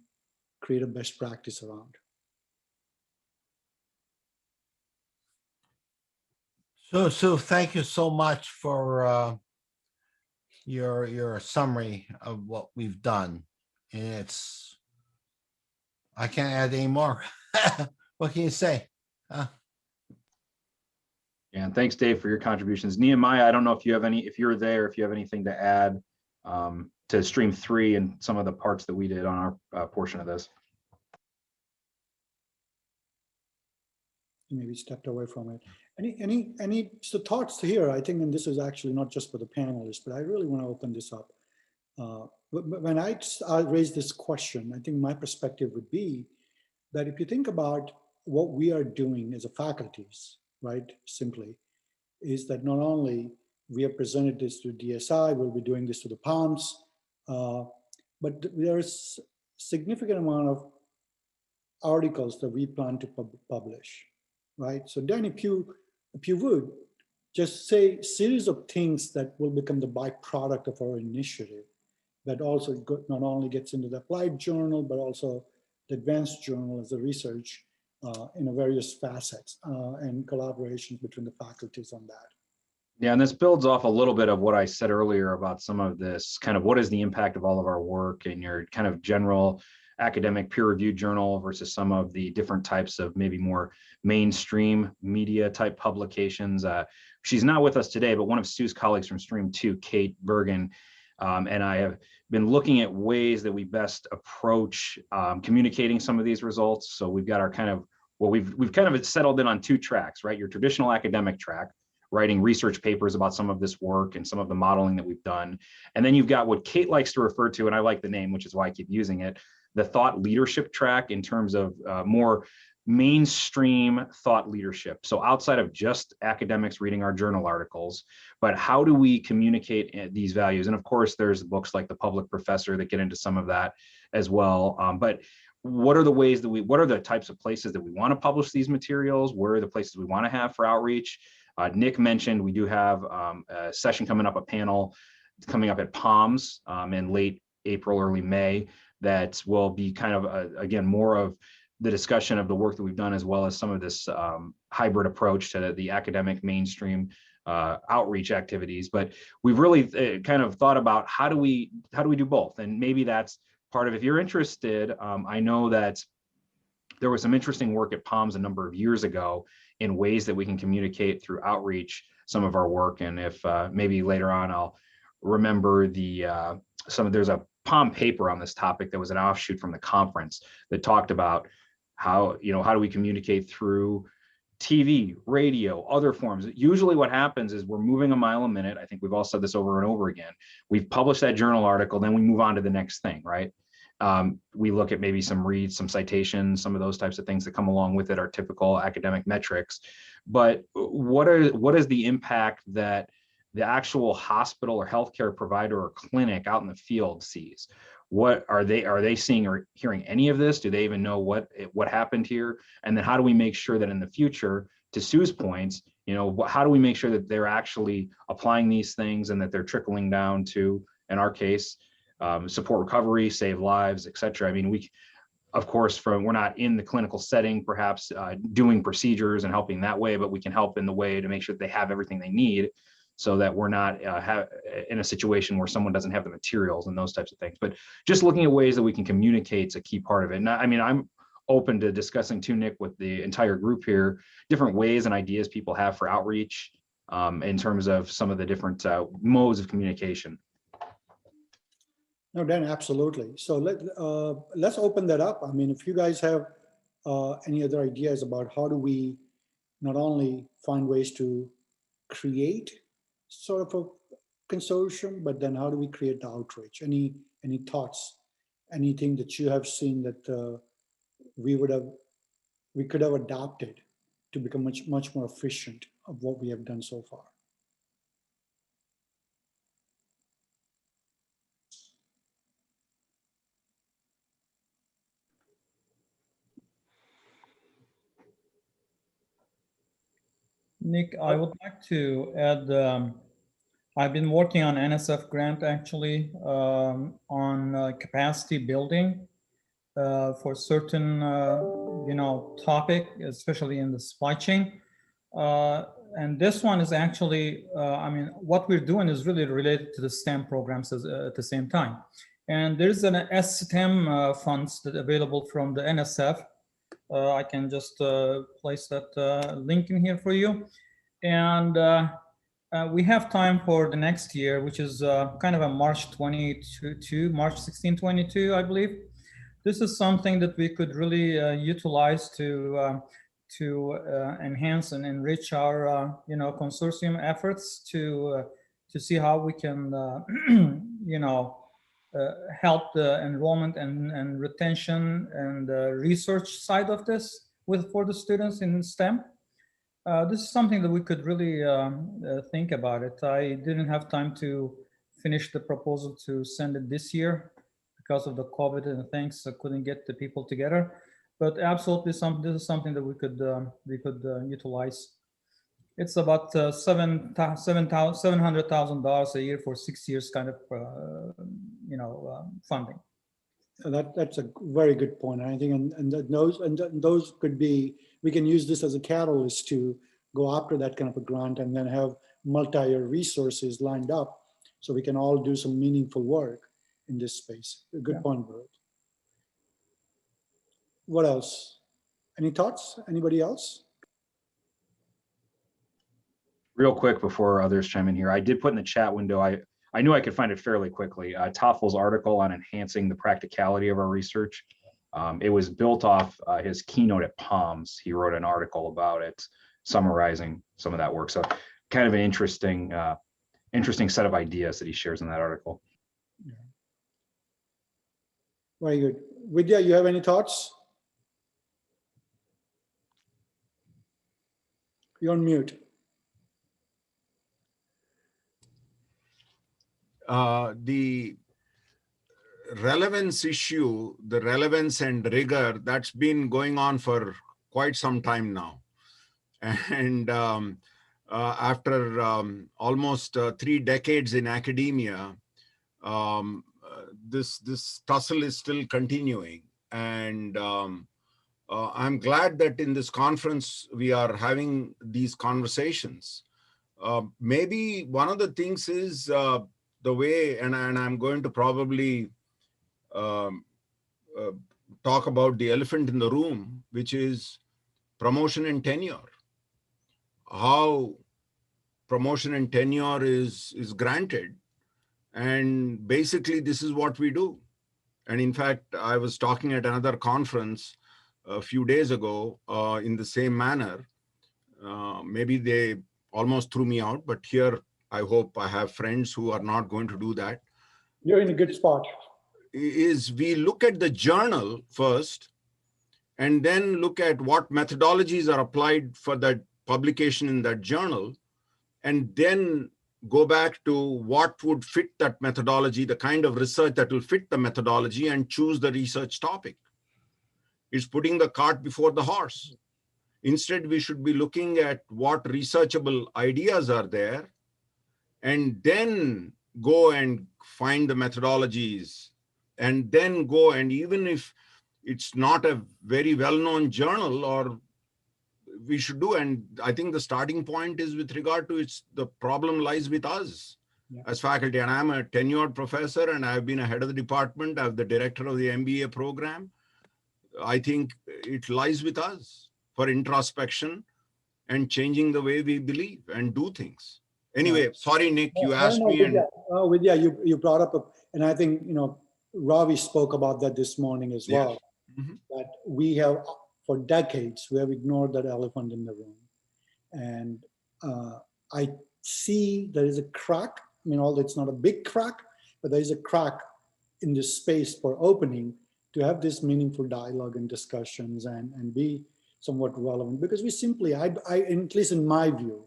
create a best practice around? So thank you so much for your summary of what we've done. And I can't add any more. What can you say? Yeah, and thanks, Dave, for your contributions. Nehemiah, I don't know if you have if you're there, if you have anything to add to stream 3 and some of the parts that we did on our portion of this. Maybe stepped away from it. Any thoughts here? I think, and this is actually not just for the panelists, but I really want to open this up. When I raise this question, I think my perspective would be that if you think about what we are doing as a faculties, right, simply, is that not only we have presented this to DSI, we'll be doing this to the PALMs, but there is significant amount of articles that we plan to publish, right? So then if you would, just say series of things that will become the byproduct of our initiative that also not only gets into the applied journal, but also the advanced journal as a research in various facets and collaborations between the faculties on that. Yeah, and this builds off a little bit of what I said earlier about some of this kind of what is the impact of all of our work and your kind of general academic peer-reviewed journal versus some of the different types of maybe more mainstream media type publications. She's not with us today, but one of Sue's colleagues from Stream 2, Kate Bergen, and I have been looking at ways that we best approach communicating some of these results. So we've got our kind of, well, we've kind of settled in on two tracks, right? Your traditional academic track, writing research papers about some of this work and some of the modeling that we've done. And then you've got what Kate likes to refer to, and I like the name, which is why I keep using it, the thought leadership track in terms of more mainstream thought leadership. So outside of just academics reading our journal articles, but how do we communicate these values? And of course, there's books like The Public Professor that get into some of that as well. But what are the ways that what are the types of places that we want to publish these materials? Where are the places we want to have for outreach? Nick mentioned we do have a session coming up, a panel coming up at PALMs in late April, early May, that will be kind of, again, more of the discussion of the work that we've done, as well as some of this hybrid approach to the academic mainstream outreach activities. But we've really kind of thought about how do we do both? And maybe that's part of, if you're interested, I know that there was some interesting work at PALMs a number of years ago in ways that we can communicate through outreach some of our work. And if maybe later on I'll remember there's a PALM paper on this topic that was an offshoot from the conference that talked about how do we communicate through TV, radio, other forms. Usually what happens is we're moving a mile a minute. I think we've all said this over and over again. We've published that journal article, then we move on to the next thing, right? We look at maybe some reads, some citations, some of those types of things that come along with it, our typical academic metrics. But what is the impact that the actual hospital or healthcare provider or clinic out in the field sees? What are they seeing or hearing any of this? Do they even know what happened here? And then how do we make sure that in the future, to Sue's points, how do we make sure that they're actually applying these things and that they're trickling down to, in our case, support recovery, save lives, et cetera. I mean, of course, we're not in the clinical setting, perhaps doing procedures and helping that way, but we can help in the way to make sure that they have everything they need, so that we're not in a situation where someone doesn't have the materials and those types of things. But just looking at ways that we can communicate is a key part of it. And I mean, I'm open to discussing too, Nick, with the entire group here, different ways and ideas people have for outreach in terms of some of the different modes of communication. No, Dan, absolutely. So let's open that up. I mean, if you guys have any other ideas about how do we not only find ways to create sort of a consortium, but then how do we create the outreach? Any thoughts? Anything that you have seen that we could have adopted to become much more efficient of what we have done so far? Nick, I would like to add, I've been working on NSF grant actually on capacity building for certain, topic, especially in the supply chain. And this one is actually, what we're doing is really related to the STEM programs at the same time. And there's an STEM funds that available from the NSF. I can just place that link in here for you. And we have time for the next year, which is kind of a March 16, 22, I believe. This is something that we could really utilize to enhance and enrich our, consortium efforts to see how we can, help the enrollment and retention and research side of this for the students in STEM. This is something that we could really think about it. I didn't have time to finish the proposal to send it this year because of the COVID and things. I couldn't get the people together, but absolutely this is something that we could utilize. It's about $700,000 a year for 6 years, kind of funding. That's a very good point. I think, and those could be, we can use this as a catalyst to go after that kind of a grant and then have multi-year resources lined up so we can all do some meaningful work in this space. A good point, Bert. What else? Any thoughts? Anybody else? Real quick before others chime in here, I did put in the chat window, I knew I could find it fairly quickly, Toefl's article on enhancing the practicality of our research. It was built off his keynote at PALMS. He wrote an article about it, summarizing some of that work. So kind of an interesting set of ideas that he shares in that article. Yeah. Very good. Vidya, you have any thoughts? You're on mute. The relevance issue, the relevance and rigor, that's been going on for quite some time now. And after almost 3 decades in academia, this tussle is still continuing. And I'm glad that in this conference, we are having these conversations. Maybe one of the things is the way, and I'm going to probably talk about the elephant in the room, which is promotion and tenure. How promotion and tenure is granted. And basically, this is what we do. And in fact, I was talking at another conference a few days ago in the same manner. Maybe they almost threw me out, but here I hope I have friends who are not going to do that. You're in a good spot. Is we look at the journal first, and then look at what methodologies are applied for that publication in that journal, and then go back to what would fit that methodology, the kind of research that will fit the methodology, and choose the research topic. It's putting the cart before the horse. Instead, we should be looking at what researchable ideas are there, and then go and find the methodologies, and then go, and even if it's not a very well-known journal, or we should do, and I think the starting point is with regard to the problem lies with us as faculty. And I'm a tenured professor, and I've been a head of the department. I'm the director of the MBA program. I think it lies with us for introspection and changing the way we believe and do things. Anyway, sorry, Nick, you asked me. Vidya, you brought up, and I think, Ravi spoke about that this morning as well, that we have, for decades, we have ignored that elephant in the room. And I see there is a crack. Although it's not a big crack, but there is a crack in this space for opening to have this meaningful dialogue and discussions and be somewhat relevant. Because we simply, at least in my view,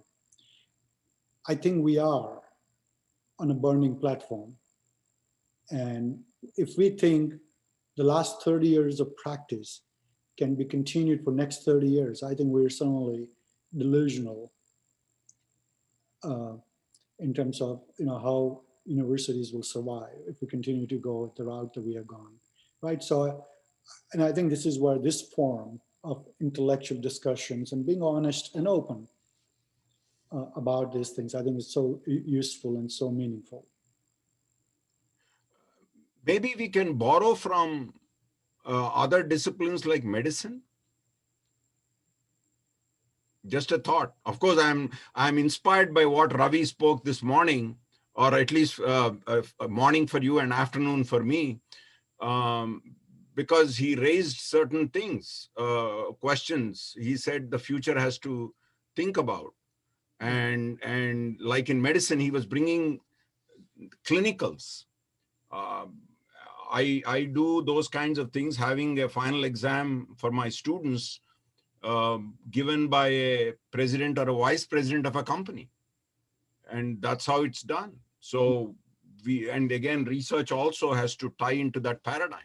I think we are on a burning platform. And if we think the last 30 years of practice can be continued for next 30 years, I think we're certainly delusional in terms of how universities will survive if we continue to go the route that we have gone, right? So, and I think this is where this forum of intellectual discussions and being honest and open about these things, I think is so useful and so meaningful. Maybe we can borrow from other disciplines like medicine. Just a thought. Of course, I'm inspired by what Ravi spoke this morning, or at least a morning for you and afternoon for me, because he raised certain things, questions. He said the future has to think about, and like in medicine, he was bringing clinicals. I do those kinds of things, having a final exam for my students given by a president or a vice president of a company. And that's how it's done. So and again, research also has to tie into that paradigm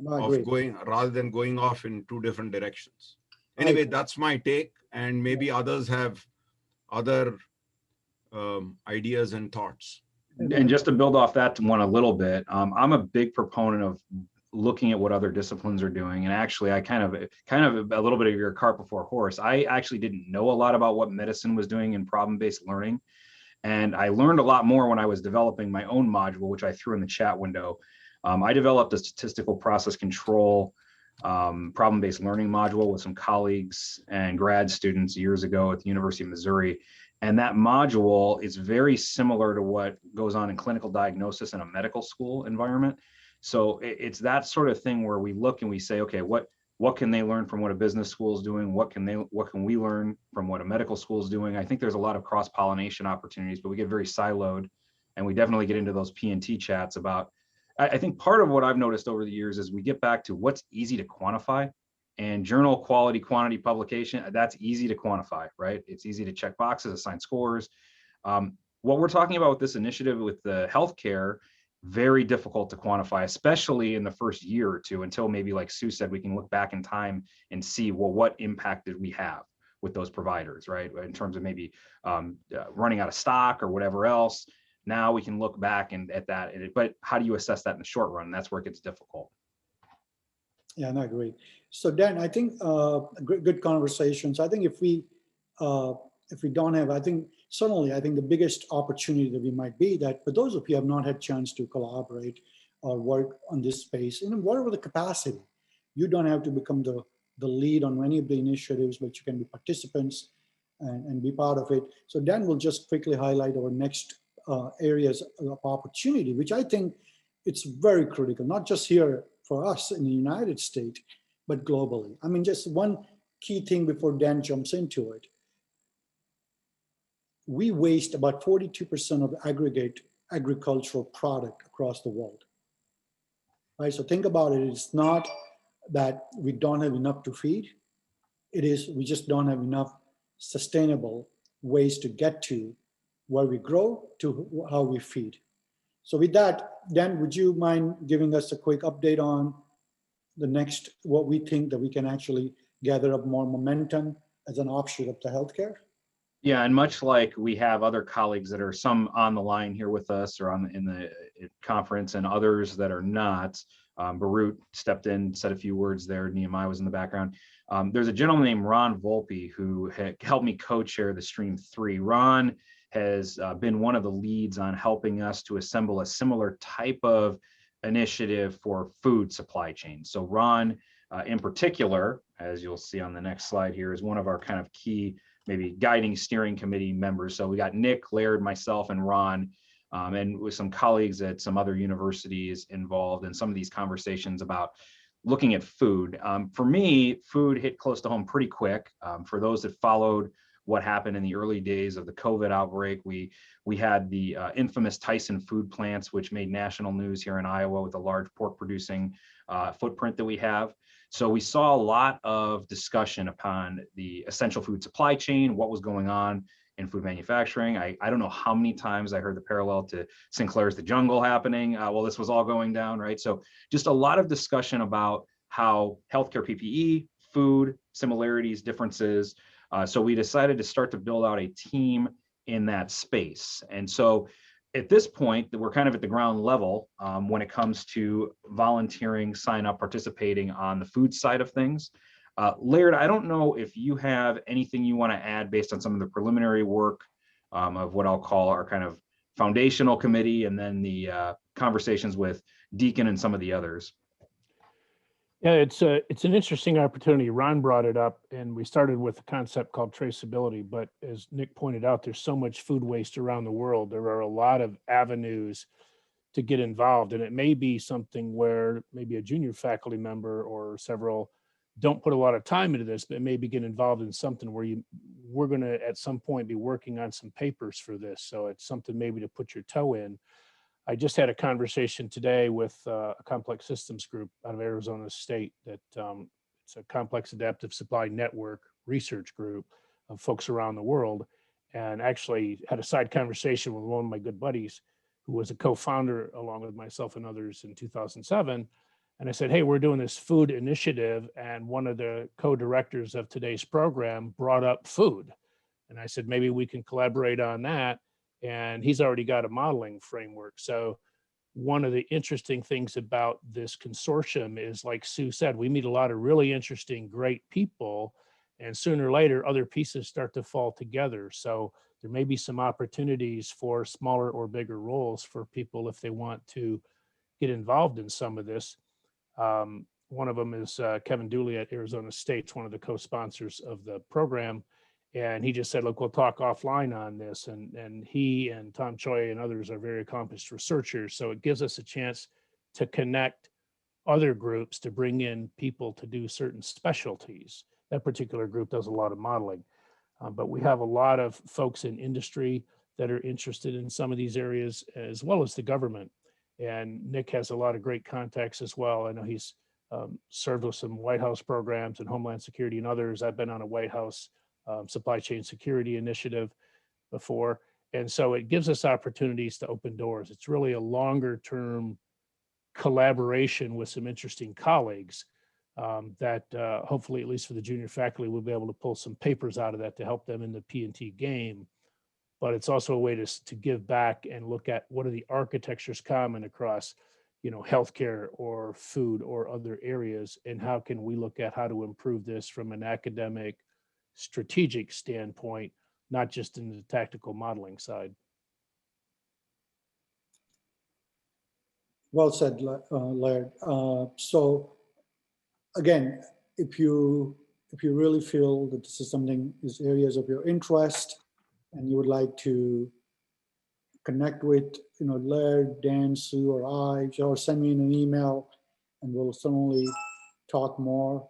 of going, rather than going off in two different directions. Anyway, that's my take, and maybe others have other ideas and thoughts. And just to build off that one a little bit, I'm a big proponent of looking at what other disciplines are doing. And actually, I kind of a little bit of your cart before horse. I actually didn't know a lot about what medicine was doing in problem-based learning. And I learned a lot more when I was developing my own module, which I threw in the chat window. I developed a statistical process control problem-based learning module with some colleagues and grad students years ago at the University of Missouri. And that module is very similar to what goes on in clinical diagnosis in a medical school environment. So it's that sort of thing where we look and we say, okay, what can they learn from what a business school is doing? What can we learn from what a medical school is doing? I think there's a lot of cross-pollination opportunities, but we get very siloed, and we definitely get into those P&T chats about, I think part of what I've noticed over the years is we get back to what's easy to quantify, and journal quality quantity publication, that's easy to quantify, right? It's easy to check boxes, assign scores. What we're talking about with this initiative with the healthcare, very difficult to quantify, especially in the first year or two, until maybe, like Sue said, we can look back in time and see, well, what impact did we have with those providers, right? In terms of maybe running out of stock or whatever else. Now we can look back at that, but how do you assess that in the short run? That's where it gets difficult. Yeah, I agree. So Dan, I think good conversations. I think if we don't have, I think the biggest opportunity that we might be that for those of you who have not had chance to collaborate or work on this space, whatever the capacity, you don't have to become the lead on any of the initiatives, but you can be participants and be part of it. So Dan will just quickly highlight our next areas of opportunity, which I think it's very critical, not just here for us in the United States, but globally. I mean, just one key thing before Dan jumps into it. We waste about 42% of aggregate agricultural product across the world. Right? So think about it. It's not that we don't have enough to feed. It is we just don't have enough sustainable ways to get to where we grow to how we feed. So with that, Dan, would you mind giving us a quick update on the next, what we think that we can actually gather up more momentum as an offshoot of the healthcare? Yeah, and much like we have other colleagues that are some on the line here with us or in the conference, and others that are not, Barut stepped in, said a few words there, Nehemiah was in the background. There's a gentleman named Ron Volpe who helped me co-chair the Stream 3. Ron has been one of the leads on helping us to assemble a similar type of initiative for food supply chain. So Ron, in particular, as you'll see on the next slide here, is one of our kind of key, maybe guiding steering committee members. So we got Nick, Laird, myself, and Ron, and with some colleagues at some other universities involved in some of these conversations about looking at food. For me, food hit close to home pretty quick. For those that followed what happened in the early days of the COVID outbreak, we had the infamous Tyson food plants, which made national news here in Iowa with a large pork producing footprint that we have. So we saw a lot of discussion upon the essential food supply chain, what was going on in food manufacturing. I don't know how many times I heard the parallel to Sinclair's The Jungle happening while this was all going down, right? So just a lot of discussion about how healthcare PPE, food, similarities, differences. So we decided to start to build out a team in that space. And so at this point, we're kind of at the ground level when it comes to volunteering, sign up, participating on the food side of things. Laird, I don't know if you have anything you want to add based on some of the preliminary work of what I'll call our kind of foundational committee, and then the conversations with Deacon and some of the others. Yeah, it's an interesting opportunity. Ron brought it up, and we started with a concept called traceability. But as Nick pointed out, there's so much food waste around the world. There are a lot of avenues to get involved, and it may be something where maybe a junior faculty member or several don't put a lot of time into this, but maybe get involved in something where we're going to at some point be working on some papers for this. So it's something maybe to put your toe in. I just had a conversation today with a complex systems group out of Arizona State that it's a complex adaptive supply network research group of folks around the world, and actually had a side conversation with one of my good buddies who was a co-founder along with myself and others in 2007. And I said, hey, we're doing this food initiative, and one of the co-directors of today's program brought up food. And I said, maybe we can collaborate on that. And he's already got a modeling framework. So one of the interesting things about this consortium is, like Sue said, we meet a lot of really interesting, great people, and sooner or later, other pieces start to fall together. So there may be some opportunities for smaller or bigger roles for people if they want to get involved in some of this. One of them is Kevin Dooley at Arizona State, one of the co-sponsors of the program. And he just said, look, we'll talk offline on this. And he and Tom Choi and others are very accomplished researchers. So it gives us a chance to connect other groups to bring in people to do certain specialties. That particular group does a lot of modeling. But we have a lot of folks in industry that are interested in some of these areas, as well as the government. And Nick has a lot of great contacts as well. I know he's served with some White House programs and Homeland Security and others. I've been on a White House supply chain security initiative before. And so it gives us opportunities to open doors. It's really a longer term collaboration with some interesting colleagues that hopefully, at least for the junior faculty, we'll be able to pull some papers out of that to help them in the P&T game. But it's also a way to give back and look at what are the architectures common across, you know, healthcare or food or other areas, and how can we look at how to improve this from an academic, strategic standpoint, not just in the tactical modeling side. Well said, Laird. So again, if you really feel that this is something, is areas of your interest, and you would like to connect with, you know, Laird, Dan, Sue, or I, or send me an email, and we'll certainly talk more.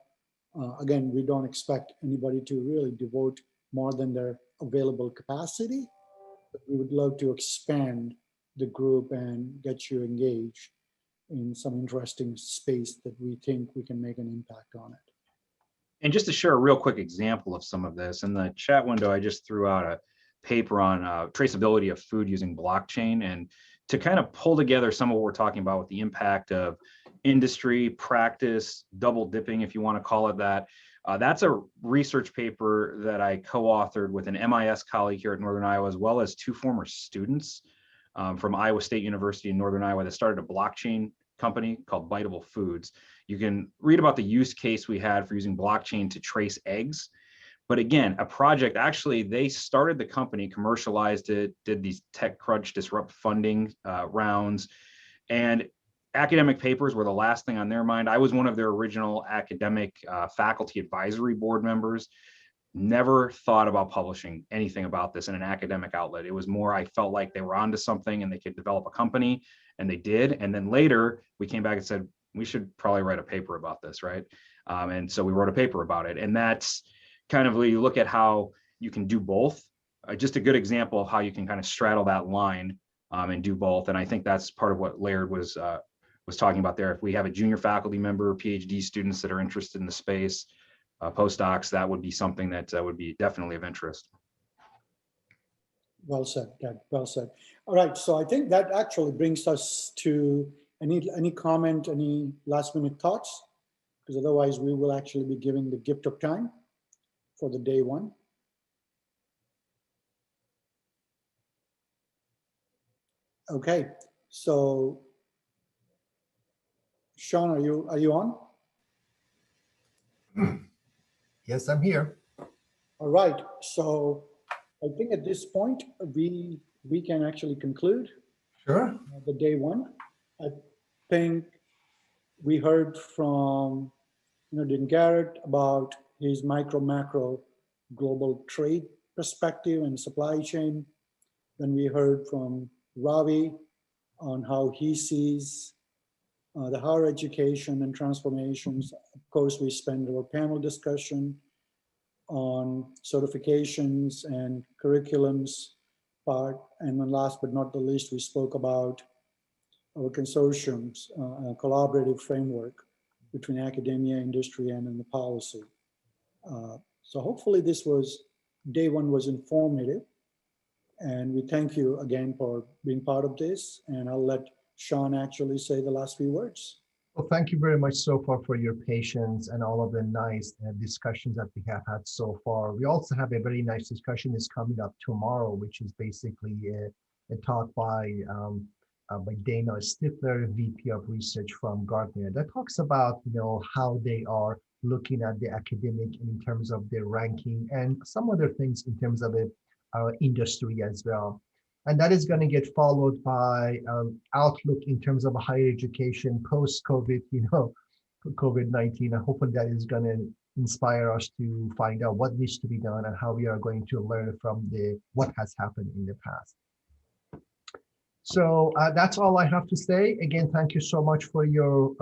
Again, we don't expect anybody to really devote more than their available capacity, but we would love to expand the group and get you engaged in some interesting space that we think we can make an impact on it. And just to share a real quick example of some of this, in the chat window, I just threw out a paper on traceability of food using blockchain, and to kind of pull together some of what we're talking about with the impact of industry, practice, double dipping, if you want to call it that. That's a research paper that I co-authored with an MIS colleague here at Northern Iowa, as well as two former students from Iowa State University in Northern Iowa that started a blockchain company called Biteable Foods. You can read about the use case we had for using blockchain to trace eggs. But again, a project, actually, they started the company, commercialized it, did these TechCrunch disrupt funding rounds, and academic papers were the last thing on their mind. I was one of their original academic faculty advisory board members. Never thought about publishing anything about this in an academic outlet. It was more, I felt like they were onto something and they could develop a company, and they did. And then later we came back and said, we should probably write a paper about this, right? And so we wrote a paper about it. And that's kind of where you look at how you can do both. Just a good example of how you can kind of straddle that line and do both. And I think that's part of what Laird was talking about there. If we have a junior faculty member, PhD students that are interested in the space, postdocs, that would be something that would be definitely of interest. Well said, Doug. Well said. All right, so I think that actually brings us to any comment, any last minute thoughts? Because otherwise we will actually be giving the gift of time for the day one. Okay, so Sean, are you on? Yes, I'm here. All right, so I think at this point we can actually conclude Sure. the day one. I think we heard from Dean Garrett about his micro macro global trade perspective and supply chain. Then we heard from Ravi on how he sees the higher education and transformations. Of course, we spent our panel discussion on certifications and curriculums part. And then last but not the least, we spoke about our consortiums, a collaborative framework between academia, industry, and in the policy. So hopefully day one was informative. And we thank you again for being part of this. And I'll let Sean actually say the last few words. Well, thank you very much so far for your patience and all of the nice discussions that we have had so far. We also have a very nice discussion that's coming up tomorrow, which is basically a talk by Dana Stifler, VP of Research from Gartner, that talks about how they are looking at the academic in terms of their ranking and some other things in terms of the industry as well. And that is going to get followed by outlook in terms of higher education post-COVID, COVID-19. And hopefully that is going to inspire us to find out what needs to be done and how we are going to learn from what has happened in the past. So that's all I have to say. Again, thank you so much for your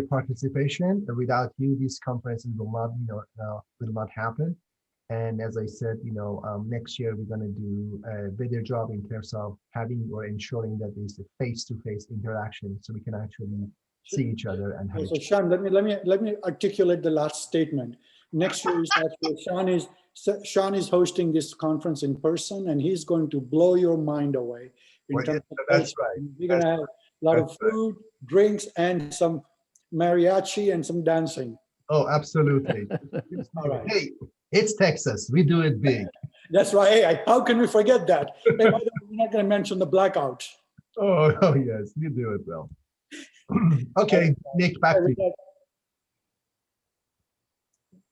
participation. Without you, these conferences will not happen. And as I said, next year we're going to do a better job in terms of having or ensuring that there's a face-to-face interaction, so we can actually see each other and have. So Sean, let me articulate the last statement. Next year is actually Sean is hosting this conference in person, and he's going to blow your mind away. That's right. We're going to have a lot of food, drinks, and some mariachi and some dancing. Oh, absolutely. All right. Hey, it's Texas. We do it big. That's right. Hey, how can we forget that? Hey, by the way, we're not going to mention the blackout. Oh, yes, you do it well. Okay, Nick, back to you.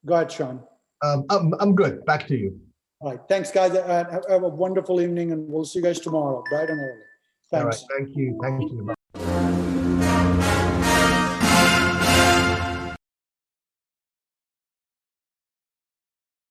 Go ahead, Sean. I'm good. Back to you. All right. Thanks, guys. Have a wonderful evening, and we'll see you guys tomorrow, bright and early. Thanks. All right. Thank you. Thank you.